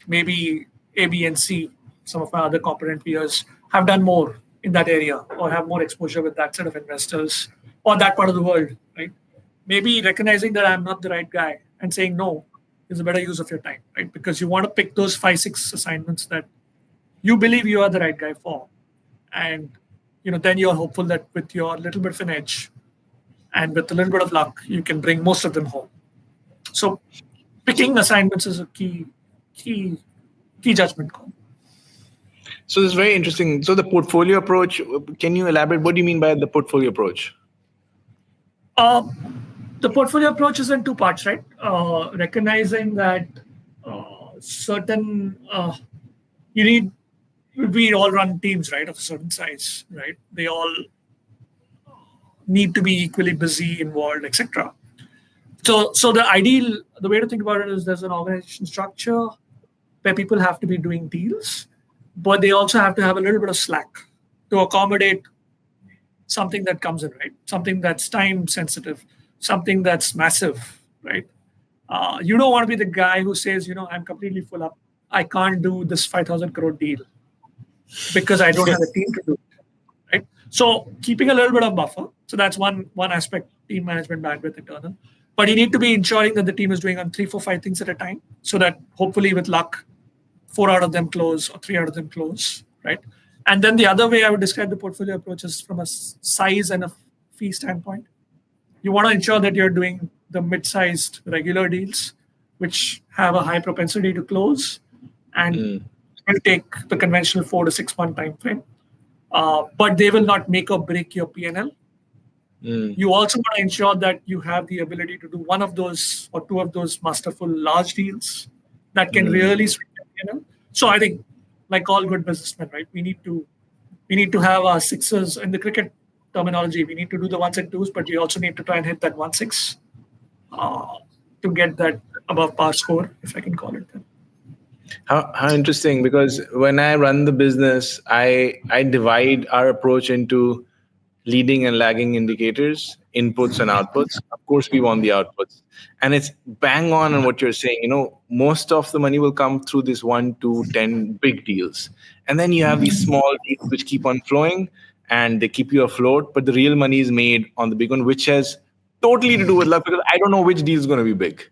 Speaker 2: Maybe A, B, and C, some of my other competent peers, have done more in that area or have more exposure with that set of investors or that part of the world, right? Maybe recognizing that I'm not the right guy and saying no is a better use of your time, right? Because you want to pick those 5, 6 assignments that you believe you are the right guy for. And then you're hopeful that with your little bit of an edge and with a little bit of luck, you can bring most of them home. So picking assignments is a key judgment call.
Speaker 1: So this is very interesting. So the portfolio approach, can you elaborate? What do you mean by the portfolio approach?
Speaker 2: The portfolio approach is in two parts, right? Recognizing that certain we all run teams, right, of a certain size, right? They all need to be equally busy, involved, etc. So the way to think about it is there's an organization structure where people have to be doing deals, but they also have to have a little bit of slack to accommodate something that comes in, right? Something that's time sensitive, something that's massive, right? You don't want to be the guy who says, I'm completely full up. I can't do this 5,000 crore deal because I don't have a team to do it, right? So keeping a little bit of buffer. So that's one aspect, team management, bandwidth, internal. But you need to be ensuring that the team is doing on 3, 4, 5 things at a time so that hopefully with luck, 4 out of them close or 3 out of them close, right? And then the other way I would describe the portfolio approach is from a size and a fee standpoint. You want to ensure that you're doing the mid-sized regular deals, which have a high propensity to close and will take the conventional 4 to 6 month time frame. But they will not make or break your P&L. You also want to ensure that you have the ability to do one of those or two of those masterful large deals that can really swing your P&L. So I think, like all good businessmen, right, we need to have our sixes in the cricket terminology. We need to do the ones and twos, but we also need to try and hit that 1-6 to get that above par score, if I can call it that.
Speaker 1: How interesting, because when I run the business, I divide our approach into leading and lagging indicators, inputs and outputs. Of course, we want the outputs. And it's bang on what you're saying. Most of the money will come through this 1, 2, 10 big deals. And then you have these small deals which keep on flowing and they keep you afloat. But the real money is made on the big one, which has totally to do with luck, because I don't know which deal is going to be big,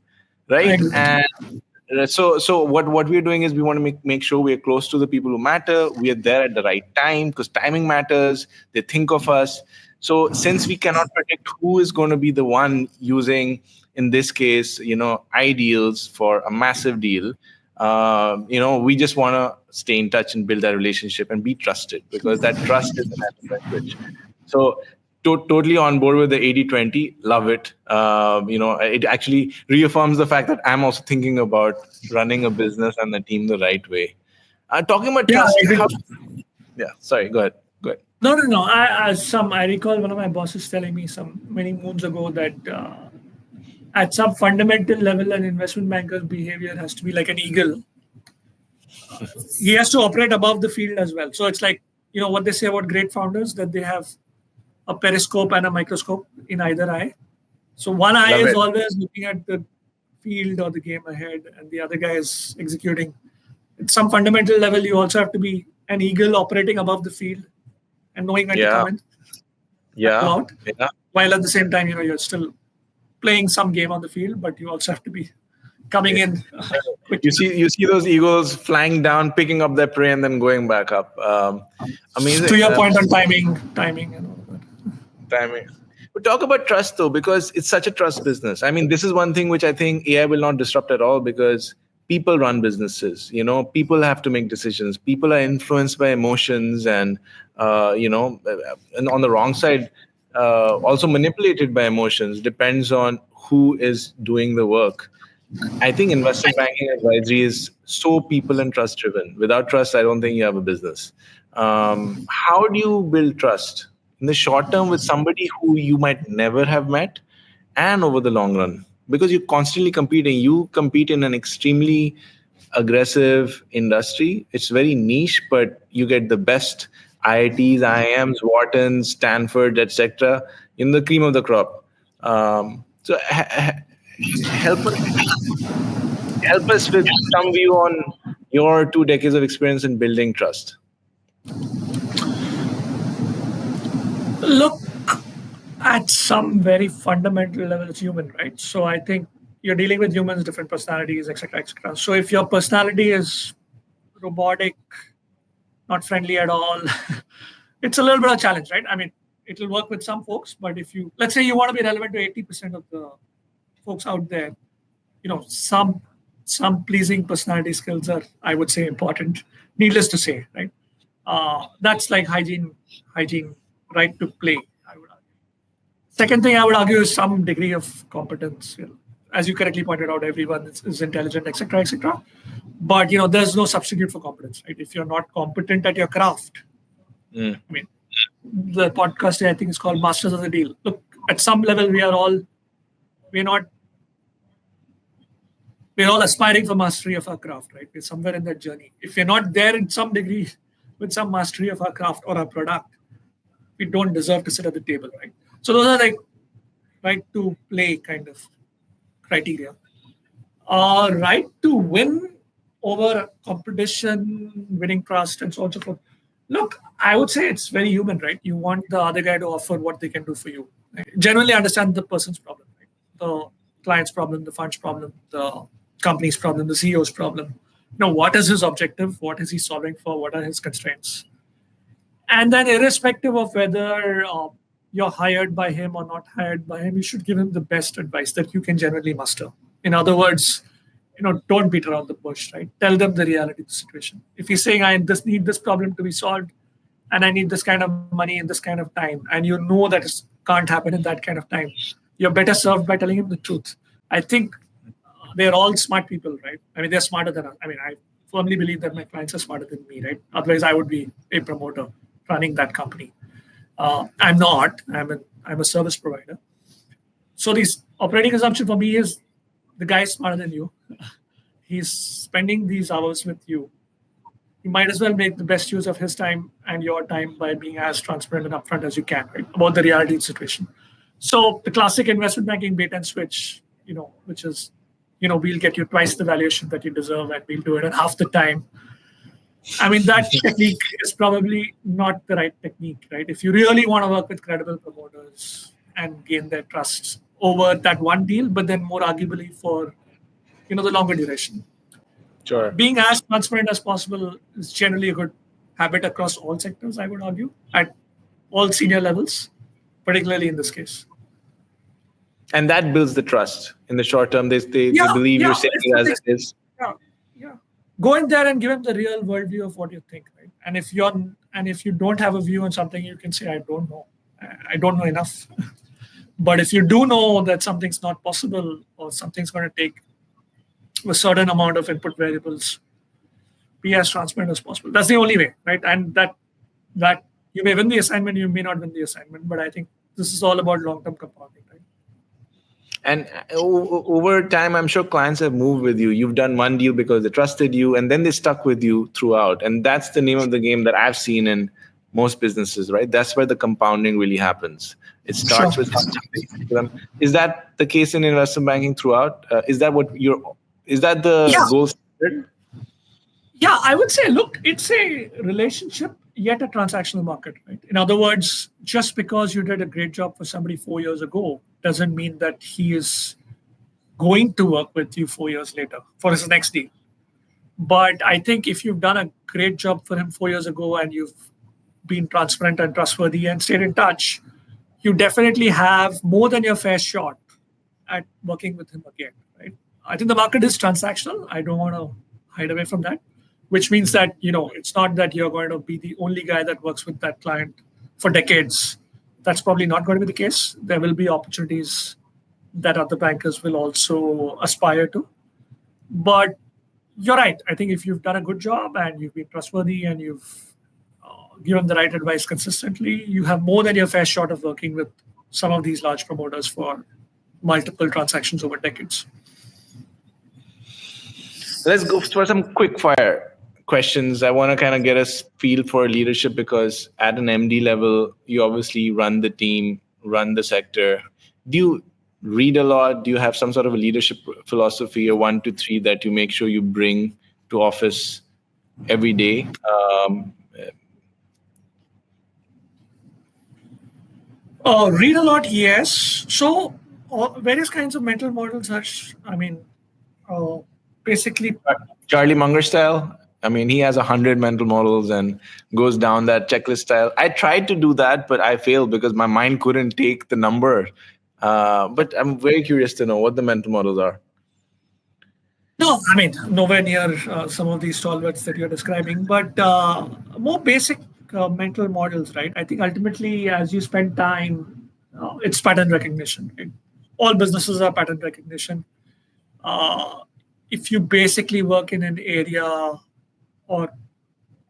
Speaker 1: right? And so what we're doing is we want to make sure we're close to the people who matter. We are there at the right time because timing matters. They think of us. So since we cannot predict who is going to be the one using, in this case, ideals for a massive deal, we just want to stay in touch and build that relationship and be trusted, because that trust is the language. So totally on board with the 80-20. Love it. It actually reaffirms the fact that I'm also thinking about running a business and the team the right way. Talking about trust. Sorry, go ahead.
Speaker 2: No. I recall one of my bosses telling me many moons ago that at some fundamental level, an investment banker's behavior has to be like an eagle. he has to operate above the field as well. So it's like, what they say about great founders, that they have a periscope and a microscope in either eye. So one eye
Speaker 1: Love
Speaker 2: is
Speaker 1: it.
Speaker 2: always looking at the field or the game ahead, and the other guy is executing. At some fundamental level, you also have to be an eagle operating above the field and knowing when to
Speaker 1: Yeah.
Speaker 2: come in, go
Speaker 1: Yeah.
Speaker 2: out,
Speaker 1: Yeah.
Speaker 2: while at the same time, you're still playing some game on the field, but you also have to be coming in quickly.
Speaker 1: You see those eagles flying down, picking up their prey, and then going back up. Amazing.
Speaker 2: To your point on timing and all that.
Speaker 1: Timing. But talk about trust though, because it's such a trust business. I mean, this is one thing which I think AI will not disrupt at all, because people run businesses. People have to make decisions. People are influenced by emotions, and and on the wrong side, also manipulated by emotions. Depends on who is doing the work. I think investment banking advisory is so people and trust driven. Without trust, I don't think you have a business. How do you build trust in the short term with somebody who you might never have met, and over the long run? Because you're constantly competing. You compete in an extremely aggressive industry. It's very niche, but you get the best IITs, IIMs, Whartons, Stanford, etc. in the cream of the crop. So help help us with some view on your 2 decades of experience in building trust.
Speaker 2: Look, at some very fundamental level, it's human, right? So I think you're dealing with humans, different personalities, etc., etc. So if your personality is robotic, not friendly at all, it's a little bit of a challenge, right? I mean, it'll work with some folks, but if let's say you want to be relevant to 80% of the folks out there, some pleasing personality skills are, I would say, important. Needless to say, right? That's like hygiene, right to play. I would argue. Second thing I would argue is some degree of competence. As you correctly pointed out, everyone is intelligent, etc., etc. But there's no substitute for competence, right? If you're not competent at your craft, I mean, the podcast I think is called Masters of the Deal. Look, at some level, we're all aspiring for mastery of our craft, right? We're somewhere in that journey. If we're not there in some degree with some mastery of our craft or our product, we don't deserve to sit at the table, right? So those are like right to play kind of criteria. Right to win over competition, winning trust, and so on and so forth. Look, I would say it's very human, right? You want the other guy to offer what they can do for you. Right? Generally understand the person's problem, right? The client's problem, the fund's problem, the company's problem, the CEO's problem. What is his objective? What is he solving for? What are his constraints? And then irrespective of whether you're hired by him or not hired by him, you should give him the best advice that you can generally muster. In other words, don't beat around the bush, right? Tell them the reality of the situation. If he's saying, I just need this problem to be solved, and I need this kind of money in this kind of time, and you know that it can't happen in that kind of time, you're better served by telling him the truth. I think they're all smart people, right? I mean, they're smarter than us. I mean, I firmly believe that my clients are smarter than me, right? Otherwise, I would be a promoter running that company. I'm not. I'm a service provider. So this operating assumption for me is the guy is smarter than you. He's spending these hours with you. You might as well make the best use of his time and your time by being as transparent and upfront as you can, right, about the reality of the situation. So the classic investment banking bait and switch, which is, we'll get you twice the valuation that you deserve, and we'll do it in half the time. I mean, that technique is probably not the right technique, right? If you really want to work with credible promoters and gain their trust over that one deal, but then more arguably for, the longer duration.
Speaker 1: Sure.
Speaker 2: Being as transparent as possible is generally a good habit across all sectors, I would argue, at all senior levels, particularly in this case.
Speaker 1: And that builds the trust in the short term. They believe you're saying it as it is.
Speaker 2: Yeah. Go in there and give them the real worldview of what you think, right? And if you don't have a view on something, you can say, I don't know. I don't know enough. But if you do know that something's not possible or something's going to take a certain amount of input variables, be as transparent as possible. That's the only way, right? And that you may win the assignment, you may not win the assignment. But I think this is all about long-term compounding, right?
Speaker 1: And over time, I'm sure clients have moved with you. You've done one deal because they trusted you, and then they stuck with you throughout. And that's the name of the game that I've seen in most businesses, right? That's where the compounding really happens. It
Speaker 2: Sure.
Speaker 1: starts with something basic for them. Is that the case in investment banking throughout? Is that the
Speaker 2: Yeah.
Speaker 1: goal standard?
Speaker 2: Yeah, I would say, look, it's a relationship yet a transactional market, right? In other words, just because you did a great job for somebody 4 years ago doesn't mean that he is going to work with you 4 years later for his next deal. But I think if you've done a great job for him 4 years ago and you've been transparent and trustworthy and stayed in touch, you definitely have more than your fair shot at working with him again, right? I think the market is transactional. I don't want to hide away from that, which means that, it's not that you're going to be the only guy that works with that client for decades. That's probably not going to be the case. There will be opportunities that other bankers will also aspire to. But you're right. I think if you've done a good job and you've been trustworthy and you've given the right advice consistently, you have more than your fair shot of working with some of these large promoters for multiple transactions over decades.
Speaker 1: Let's go for some quick fire questions. I want to kind of get a feel for leadership because at an MD level, you obviously run the team, run the sector. Do you read a lot? Do you have some sort of a leadership philosophy or 1 to 3 that you make sure you bring to office every day?
Speaker 2: Read a lot, yes. So, various kinds of mental models are, uh, basically.
Speaker 1: Charlie Munger style. I mean, he has 100 mental models and goes down that checklist style. I tried to do that, but I failed because my mind couldn't take the number. But I'm very curious to know what the mental models are.
Speaker 2: No, nowhere near some of these stalwarts that you're describing, but more basic mental models, right? I think ultimately, as you spend time, it's pattern recognition. Right? All businesses are pattern recognition. Uh, if you basically work in an area or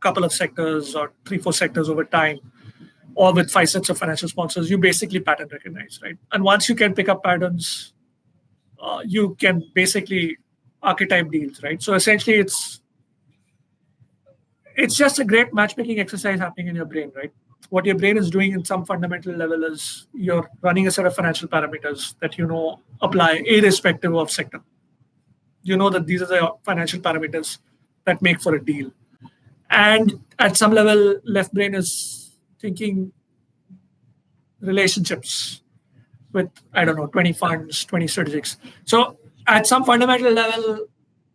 Speaker 2: couple of sectors or 3, 4 sectors over time, or with 5 sets of financial sponsors, you basically pattern recognize, right? And once you can pick up patterns, you can basically archetype deals, right? So essentially, it's just a great matchmaking exercise happening in your brain, right? What your brain is doing in some fundamental level is you're running a set of financial parameters that apply irrespective of sector. You know that these are the financial parameters that make for a deal. And at some level, left brain is thinking relationships with, I don't know, 20 funds, 20 strategics. So at some fundamental level,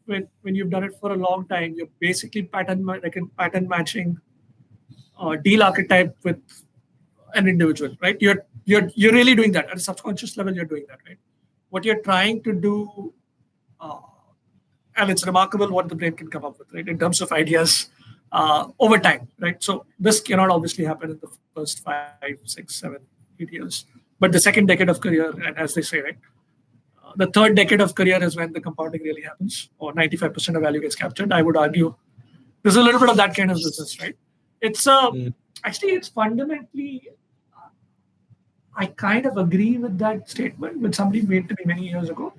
Speaker 2: when you've done it for a long time, you're basically pattern matching deal archetype with an individual, right? You're really doing that at a subconscious level. You're doing that, right? What you're trying to do, uh, and it's remarkable what the brain can come up with, right, in terms of ideas over time, right? So this cannot obviously happen in the first 5, 6, 7, 8 years, but the second decade of career, and as they say, right, the third decade of career is when the compounding really happens, or 95% of value gets captured. I would argue there's a little bit of that kind of business, right? It's actually it's fundamentally. I kind of agree with that statement, which somebody made to me many years ago.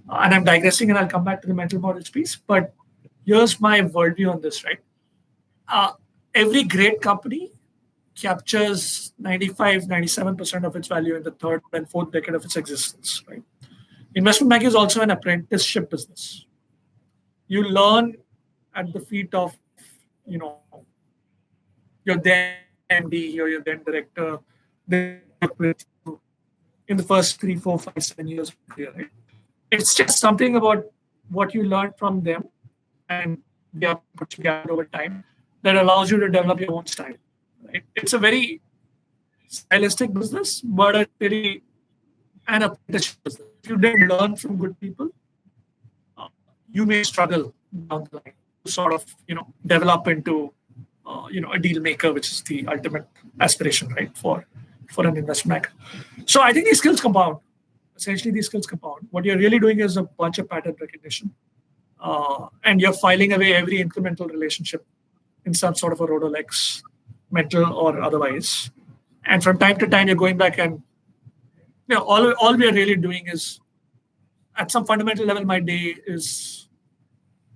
Speaker 2: And I'm digressing, and I'll come back to the mental models piece. But here's my worldview on this, right? Uh, every great company captures 95, 97% of its value in the third and fourth decade of its existence, right? Investment banking is also an apprenticeship business. You learn at the feet of, you know, your then MD or your then director. They work with you in the first 3, 4, 5, 7 years of career, right? It's just something about what you learn from them and the outputs you gather over time that allows you to develop your own style. Right? It's a very stylistic business, but a very an apprenticeship business. If you didn't learn from good people, you may struggle down the line to sort of develop into a deal maker, which is the ultimate aspiration, right, for an investment banker. So I think these skills compound. Essentially, these skills compound. What you're really doing is a bunch of pattern recognition, and you're filing away every incremental relationship in some sort of a Rolodex, mental or otherwise. And from time to time, you're going back and all we are really doing is at some fundamental level, my day is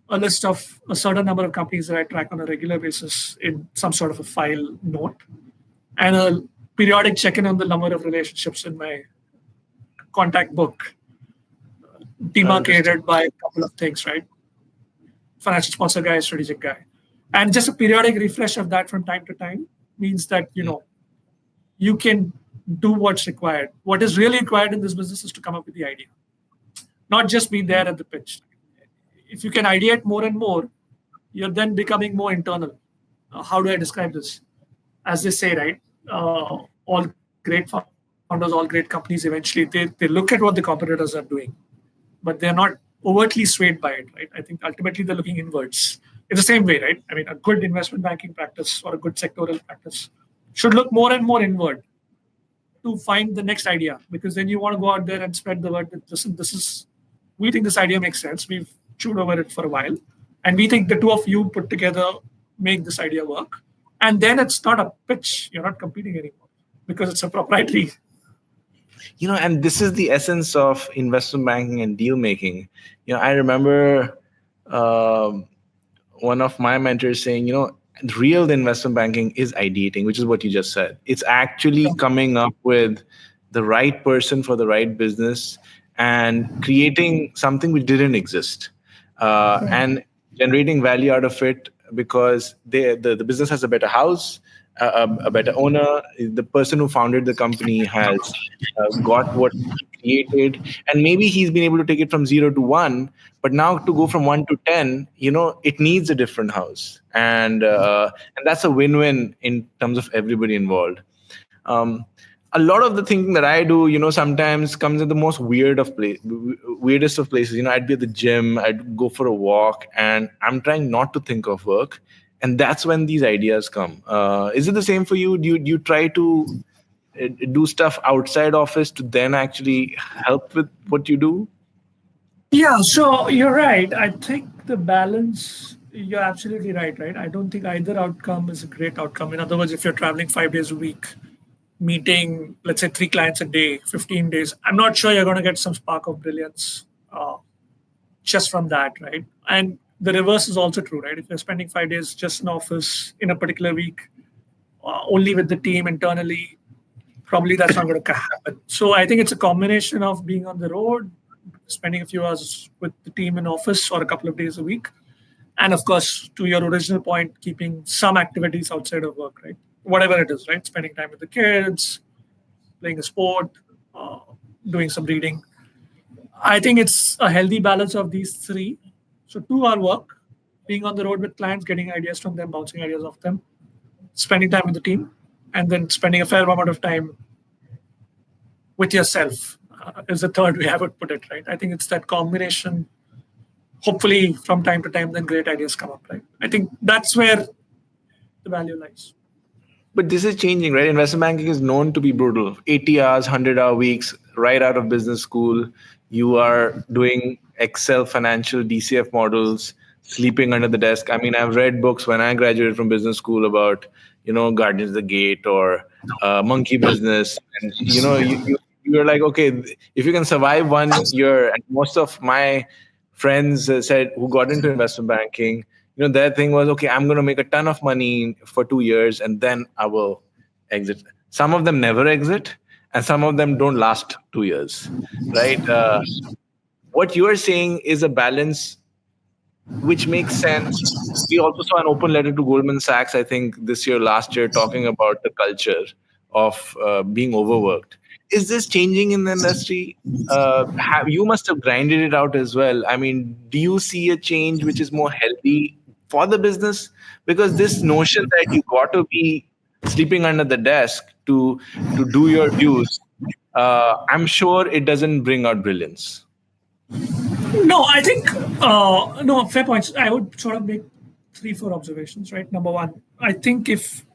Speaker 2: a list of a certain number of companies that I track on a regular basis in some sort of a file note, and a periodic check-in on the number of relationships in my contact book,
Speaker 1: Understood.
Speaker 2: demarcated by a couple of things, right? Financial sponsor guy, strategic guy. And just a periodic refresh of that from time to time means that, you can do what's required. What is really required in this business is to come up with the idea, not just be there at the pitch. If you can ideate more and more, you're then becoming more internal. How do I describe this? As they say, right? All great founders, all great companies, eventually they look at what the competitors are doing, but they're not overtly swayed by it, right? I think ultimately they're looking inwards. In the same way, right? I mean, a good investment banking practice or a good sectoral practice should look more and more inward to find the next idea, because then you want to go out there and spread the word that this is we think this idea makes sense. We've chewed over it for a while, and we think the two of you put together make this idea work. And then it's not a pitch; you're not competing anymore because it's a proprietary.
Speaker 1: And this is the essence of investment banking and deal making. I remember um, one of my mentors saying, real investment banking is ideating, which is what you just said. It's actually coming up with the right person for the right business and creating something which didn't exist, and generating value out of it because the business has a better house, a better owner. The person who founded the company has got what he created, and maybe he's been able to take it from 0 to 1. But now to go from 1 to 10, it needs a different house, and that's a win-win in terms of everybody involved. Um, a lot of the thinking that I do, sometimes comes in the most weirdest of places. I'd be at the gym, I'd go for a walk, and I'm trying not to think of work, and that's when these ideas come. Is it the same for you? Do you try to do stuff outside office to then actually help with what you do?
Speaker 2: Yeah, so you're right. I think the balance, you're absolutely right, right? I don't think either outcome is a great outcome. In other words, if you're traveling 5 days a week, meeting, let's say, three clients a day, 15 days, I'm not sure you're going to get some spark of brilliance just from that, right? And the reverse is also true, right? If you're spending 5 days just in office in a particular week, only with the team internally, probably that's not going to happen. So I think it's a combination of being on the road, spending a few hours with the team in office or a couple of days a week, and of course, to your original point, keeping some activities outside of work, right? Whatever it is, right? Spending time with the kids, playing a sport, uh, doing some reading. I think it's a healthy balance of these three. So, two are work, being on the road with clients, getting ideas from them, bouncing ideas off them, spending time with the team, and then spending a fair amount of time with yourself is the third way I would put it, right? I think it's that combination. Hopefully, from time to time, then great ideas come up, right? I think that's where the value lies.
Speaker 1: But this is changing, right? Investment banking is known to be brutal. 80 hours, 100-hour weeks, right out of business school. You are doing Excel financial DCF models, sleeping under the desk. I mean, I've read books when I graduated from business school about, Guardians of the Gate or Monkey Business. And, you're like, okay, if you can survive 1 year, and most of my friends said who got into investment banking, their thing was, okay, I'm going to make a ton of money for 2 years and then I will exit. Some of them never exit, and some of them don't last 2 years, right? What you are saying is a balance which makes sense. We also saw an open letter to Goldman Sachs, I think, this year, last year, talking about the culture of being overworked. Is this changing in the industry? You must have grinded it out as well. I mean, do you see a change which is more healthy for the business? Because this notion that you got to be sleeping under the desk to do your dues, I'm sure it doesn't bring out brilliance.
Speaker 2: No, I think no, fair points. I would sort of make three, four observations. Right, number one, I think if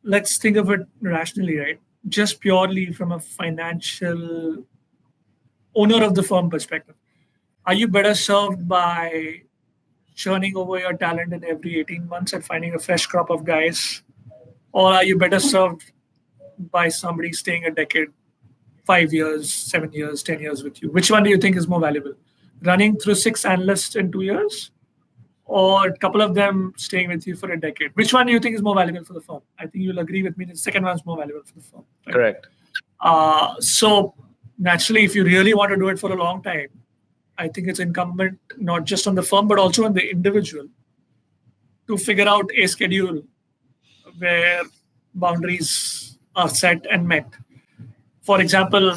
Speaker 2: let's think of it rationally, right, just purely from a financial owner of the firm perspective, are you better served by churning over your talent in every 18 months and finding a fresh crop of guys, or are you better served by somebody staying a decade 5 years, 7 years, 10 years with you? Which one do you think is more valuable? Running through six analysts in 2 years, or a couple of them staying with you for a decade? Which one do you think is more valuable for the firm? I think you'll agree with me that the second one is more valuable for the firm. Right?
Speaker 1: Correct.
Speaker 2: So naturally, if you really want to do it for a long time, I think it's incumbent not just on the firm, but also on the individual to figure out a schedule where boundaries are set and met. For example,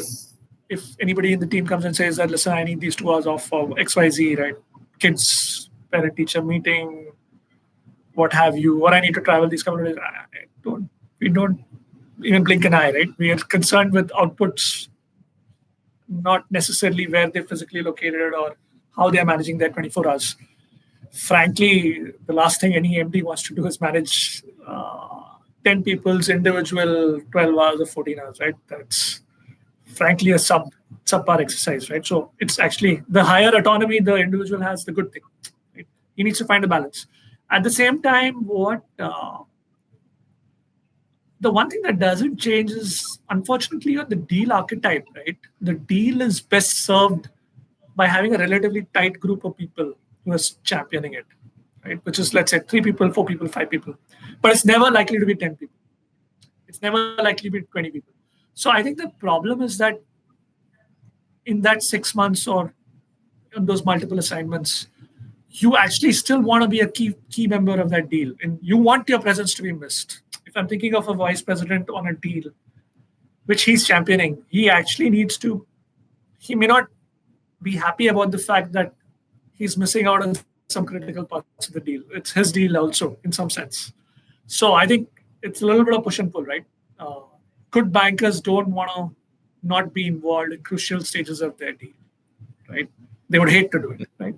Speaker 2: if anybody in the team comes and says that, listen, I need these 2 hours off for XYZ, right? Kids, parent teacher meeting, what have you, or I need to travel these couple of days. We don't even blink an eye, right? We are concerned with outputs, not necessarily where they're physically located or how they're managing their 24 hours. Frankly, the last thing any MD wants to do is manage 10 people's individual 12 hours or 14 hours, right? That's frankly a subpar exercise, right? So it's actually the higher autonomy the individual has, the good thing. Right? He needs to find a balance. At the same time, the one thing that doesn't change is, unfortunately, the deal archetype, right? The deal is best served by having a relatively tight group of people who are championing it, right? Which is, let's say, 3 people, 4 people, 5 people. But it's never likely to be 10 people. It's never likely to be 20 people. So I think the problem is that in that 6 months or in those multiple assignments, you actually still want to be a key member of that deal. And you want your presence to be missed. If I'm thinking of a vice president on a deal, which he's championing, he actually needs to, he may not be happy about the fact that he's missing out on some critical parts of the deal. It's his deal also, in some sense. So I think it's a little bit of push and pull, right? Good bankers don't want to not be involved in crucial stages of their deal, right? They would hate to do it, right?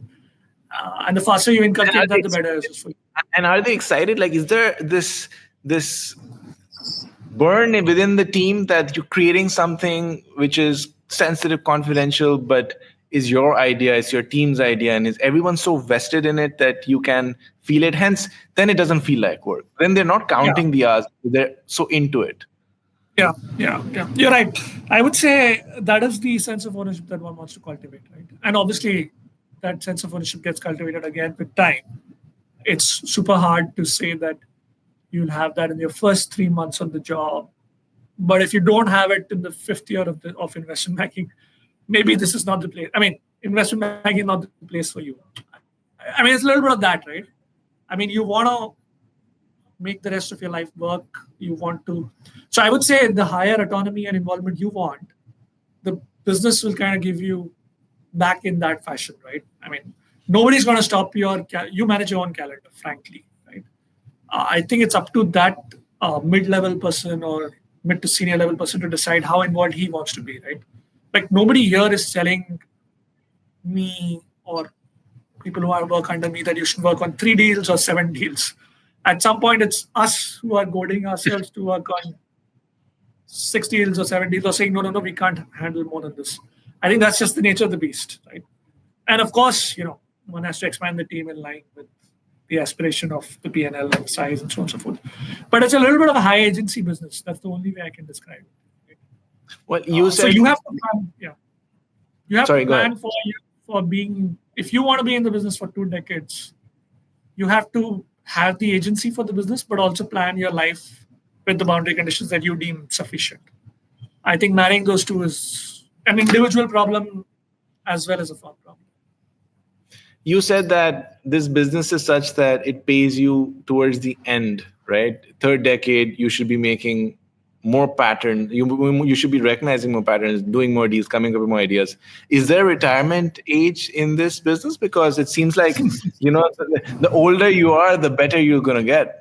Speaker 2: And the faster you inculcate that, the better it is for you.
Speaker 1: And are they excited? Like, is there this burn within the team that you're creating something which is sensitive, confidential, but is your idea, it's your team's idea, and is everyone so vested in it that you can feel it? Hence, then it doesn't feel like work. Then they're not counting the hours. They're so into it.
Speaker 2: Yeah. You're right. I would say that is the sense of ownership that one wants to cultivate, right? And obviously, that sense of ownership gets cultivated again with time. It's super hard to say that you'll have that in your first 3 months on the job. But if you don't have it in the 5th year of investment banking, maybe this is not the place. I mean, investment banking is not the place for you. I mean, it's a little bit of that, right? I mean, you want to make the rest of your life work. You want to. So I would say the higher autonomy and involvement you want, the business will kind of give you back in that fashion, right? I mean, nobody's going to stop you manage your own calendar, frankly, right? I think it's up to that mid-level person or mid to senior level person to decide how involved he wants to be, right? Like, nobody here is telling me or people who work under me that you should work on 3 deals or 7 deals. At some point, it's us who are goading ourselves to work on 6 deals or 7 deals, or saying, no, we can't handle more than this. I think that's just the nature of the beast, right? And of course, one has to expand the team in line with the aspiration of the P&L and size and so on and so forth. But it's a little bit of a high agency business. That's the only way I can describe it. Right?
Speaker 1: Well, you said,
Speaker 2: so you have to plan. Yeah, you have to plan for being. If you want to be in the business for 2 decades, you have to have the agency for the business, but also plan your life with the boundary conditions that you deem sufficient. I think marrying those two is an individual problem as well as a firm problem.
Speaker 1: You said that this business is such that it pays you towards the end, right? 3rd decade, you should be making more patterns. You should be recognizing more patterns, doing more deals, coming up with more ideas. Is there a retirement age in this business? Because it seems like, the older you are, the better you're going to get.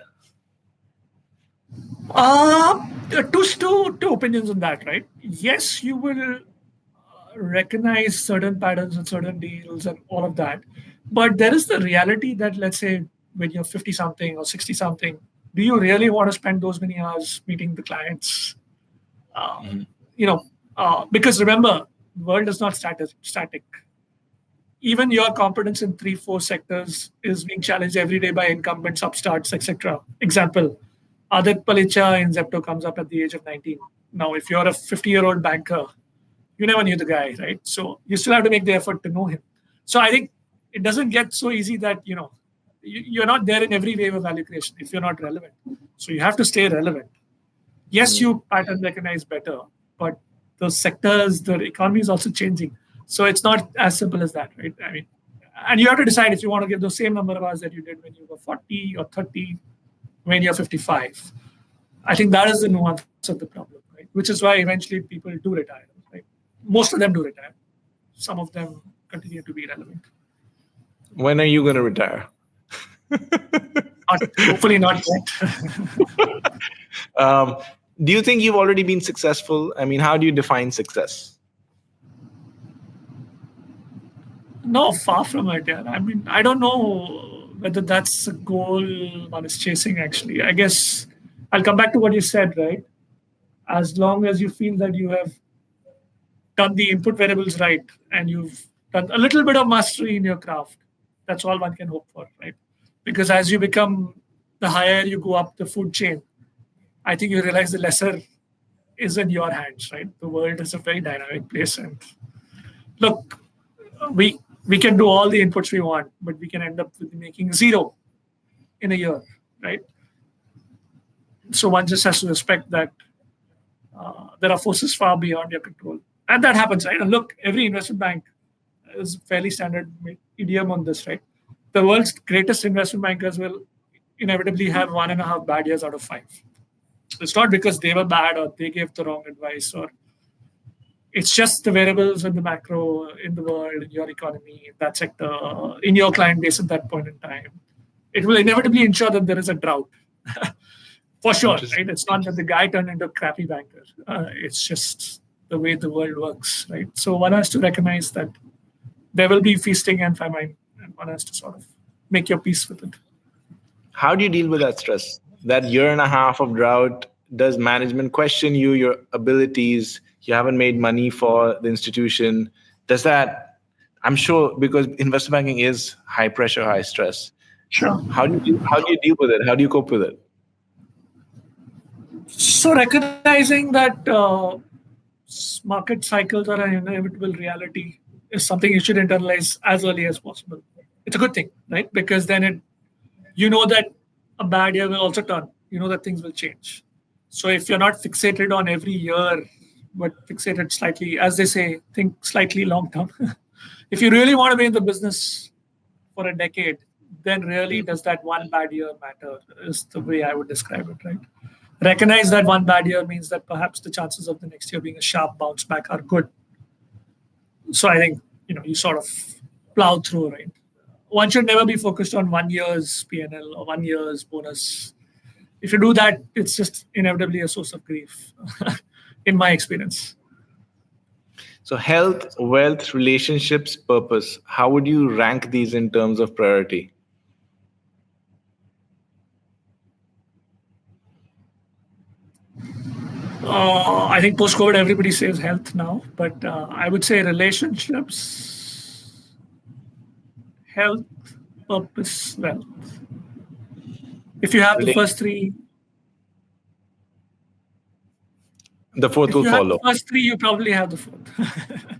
Speaker 2: Two opinions on that, right? Yes, you will recognize certain patterns and certain deals and all of that. But there is the reality that, let's say, when you're 50-something or 60-something, do you really want to spend those many hours meeting the clients? Because remember, the world is not static. Even your competence in 3-4 sectors is being challenged every day by incumbents, upstarts, etc. Example, Adit Palicha in Zepto comes up at the age of 19. Now, if you're a 50-year-old banker, You never knew the guy, right? So you still have to make the effort to know him. So I think it doesn't get so easy that, you're not there in every wave of value creation if you're not relevant. So you have to stay relevant. Yes, you pattern recognize better, but the sectors, the economy is also changing. So it's not as simple as that, right? I mean, and you have to decide if you want to give the same number of hours that you did when you were 40 or 30 when you're 55. I think that is the nuance of the problem, right? Which is why eventually people do retire, right? Most of them do retire. Some of them continue to be relevant.
Speaker 1: When are you going to retire?
Speaker 2: Hopefully not yet.
Speaker 1: Do you think you've already been successful? I mean, how do you define success?
Speaker 2: No, far from it. Yeah. I mean, I don't know whether that's a goal one is chasing, actually. I guess I'll come back to what you said, right? As long as you feel that you have done the input variables right and you've done a little bit of mastery in your craft, that's all one can hope for, right? Because as you become, the higher you go up the food chain, I think you realize the lesser is in your hands, right? The world is a very dynamic place. And look, we can do all the inputs we want, but we can end up with making zero in a year, right? So one just has to respect that there are forces far beyond your control. And that happens, right? And look, every investment bank is fairly standard idiom on this, right? The world's greatest investment bankers will inevitably have 1.5 bad years out of 5. It's not because they were bad or they gave the wrong advice, or it's just the variables in the macro, in the world, in your economy, in that sector, in your client base at that point in time. It will inevitably ensure that there is a drought. For sure, right? It's not that the guy turned into a crappy banker. It's just the way the world works, right? So one has to recognize that there will be feasting and famine, and one has to sort of make your peace with it.
Speaker 1: How do you deal with that stress? That year and a half of drought, does management question you, your abilities? You haven't made money for the institution. Does that, I'm sure, because investment banking is high pressure, high stress.
Speaker 2: Sure.
Speaker 1: How do you deal with it? How do you cope with it?
Speaker 2: So recognizing that market cycles are an inevitable reality is something you should internalize as early as possible. It's a good thing, right? Because then you know that a bad year will also turn. You know that things will change. So if you're not fixated on every year, but fixated slightly, as they say, think slightly long term. If you really want to be in the business for a decade, then really does that one bad year matter, is the way I would describe it, right? Recognize that one bad year means that perhaps the chances of the next year being a sharp bounce back are good. So I think, you sort of plow through, right? One should never be focused on 1 year's P&L or 1 year's bonus. If you do that, it's just inevitably a source of grief, in my experience.
Speaker 1: So health, wealth, relationships, purpose. How would you rank these in terms of priority?
Speaker 2: I think post-COVID, everybody says health now, but I would say relationships, health, purpose, wealth. If you have the first three,
Speaker 1: the fourth will follow.
Speaker 2: If you have the first three, you probably have the fourth.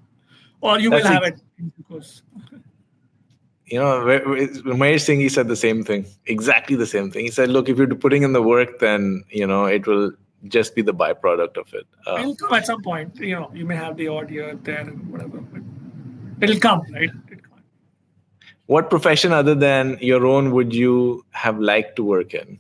Speaker 2: Or you will have it, of course.
Speaker 1: Mahesh Singh, he said the same thing, exactly the same thing. He said, look, if you're putting in the work, then, it will just be the byproduct of it.
Speaker 2: It'll come at some point. You may have the odd year there and whatever, but it'll come, right?
Speaker 1: What profession other than your own would you have liked to work in?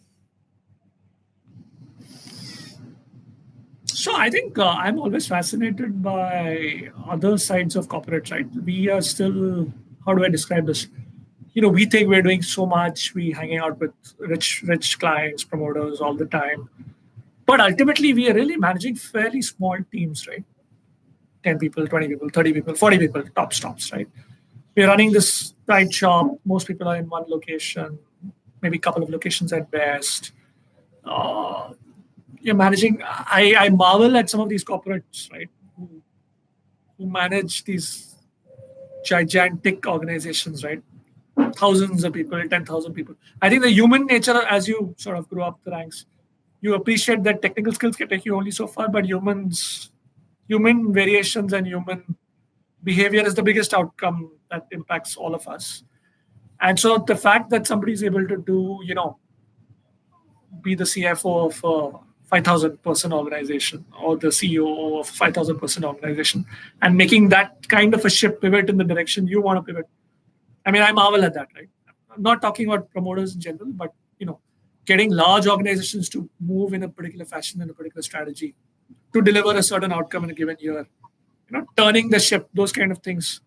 Speaker 2: So I think I'm always fascinated by other sides of corporate, right? We are still, how do I describe this? We think we're doing so much. We're hanging out with rich clients, promoters all the time. But ultimately, we are really managing fairly small teams, right? 10 people, 20 people, 30 people, 40 people, tops, right? We're running this tight shop. Most people are in one location, maybe a couple of locations at best. You're managing, I marvel at some of these corporates, right? Who manage these gigantic organizations, right? Thousands of people, 10,000 people. I think the human nature, as you sort of grow up the ranks, you appreciate that technical skills can take you only so far, but humans human variations and human behavior is the biggest outcome that impacts all of us. And so the fact that somebody is able to do, be the CFO of a 5,000 person organization or the CEO of a 5,000 person organization and making that kind of a ship pivot in the direction you want to pivot. I mean, I marvel at that, right? I'm not talking about promoters in general, but getting large organizations to move in a particular fashion in a particular strategy to deliver a certain outcome in a given year, turning the ship, those kind of things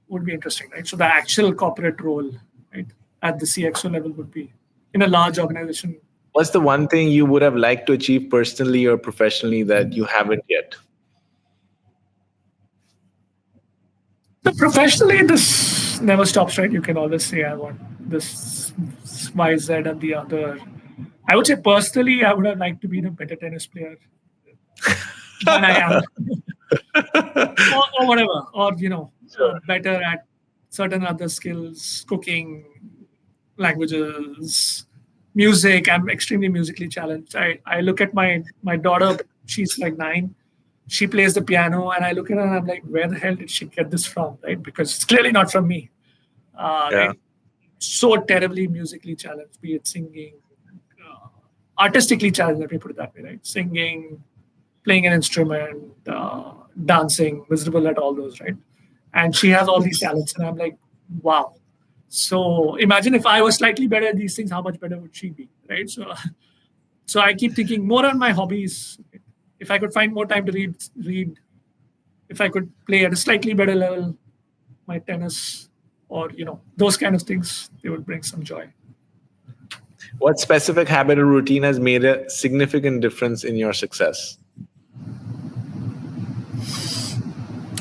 Speaker 2: would be interesting, right? So the actual corporate role, right, at the CXO level would be in a large organization.
Speaker 1: What's the one thing you would have liked to achieve personally or professionally that you haven't yet?
Speaker 2: So professionally, this never stops, right? You can always say, I want this Y, Z, and the other. I would say personally, I would have liked to be a better tennis player than I am, or whatever, or better at certain other skills, cooking, languages, music. I'm extremely musically challenged. I look at my daughter, she's like 9. She plays the piano, and I look at her and I'm like, where the hell did she get this from? Right? Because it's clearly not from me. Right? So terribly musically challenged, be it singing, artistically challenged, let me put it that way, right? Singing, playing an instrument, dancing, miserable at all those, right? And she has all these talents, and I'm like, wow. So imagine if I was slightly better at these things, how much better would she be, right? So I keep thinking more on my hobbies. If I could find more time to read. If I could play at a slightly better level, my tennis, or those kind of things, they would bring some joy.
Speaker 1: What specific habit or routine has made a significant difference in your success?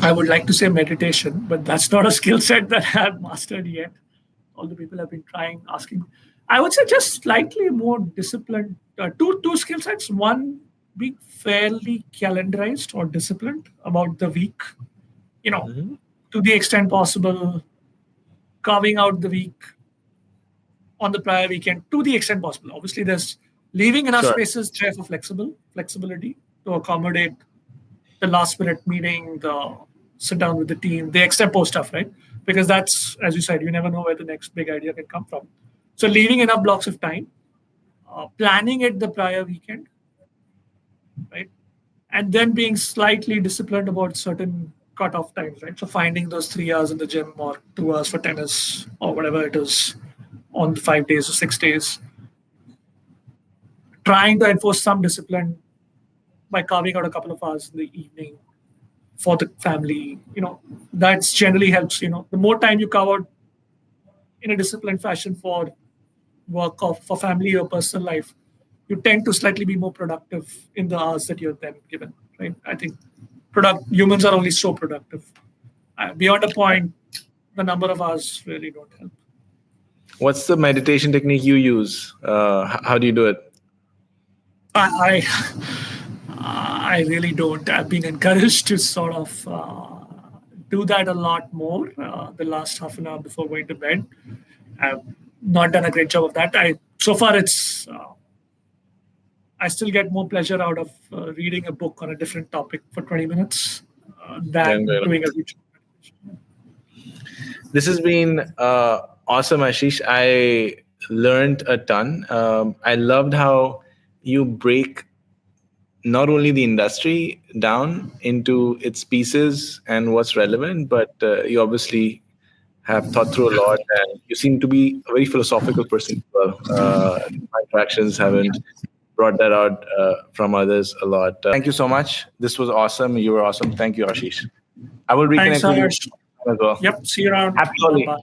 Speaker 2: I would like to say meditation, but that's not a skill set that I have mastered yet. All the people have been trying, asking. I would say just slightly more disciplined. Two skill sets. One, being fairly calendarized or disciplined about the week. To the extent possible, carving out the week on the prior weekend to the extent possible. Obviously, there's leaving enough spaces there for flexibility to accommodate the last minute meeting, the sit down with the team, the extempo stuff, right? Because that's, as you said, you never know where the next big idea can come from. So leaving enough blocks of time, planning it the prior weekend, right? And then being slightly disciplined about certain cutoff times, right? So finding those 3 hours in the gym or 2 hours for tennis or whatever it is on 5 days or 6 days. Trying to enforce some discipline by carving out a couple of hours in the evening for the family, that's generally helps. The more time you carve out in a disciplined fashion for work or for family or personal life, you tend to slightly be more productive in the hours that you're then given, right? I think humans are only so productive. Beyond a point, the number of hours really don't help.
Speaker 1: What's the meditation technique you use? How do you do it?
Speaker 2: I really don't. I've been encouraged to sort of do that a lot more the last half an hour before going to bed. I've not done a great job of that. So far it's I still get more pleasure out of reading a book on a different topic for 20 minutes than doing a ritual.
Speaker 1: This has been awesome, Ashish. I learned a ton. I loved how you break not only the industry down into its pieces and what's relevant, but you obviously have thought through a lot, and you seem to be a very philosophical person as well. My interactions haven't brought that out from others a lot. Thank you so much. This was awesome. You were awesome. Thank you, Ashish. I will reconnect with you as well.
Speaker 2: Yep. See you around.
Speaker 1: Absolutely.
Speaker 2: Bye.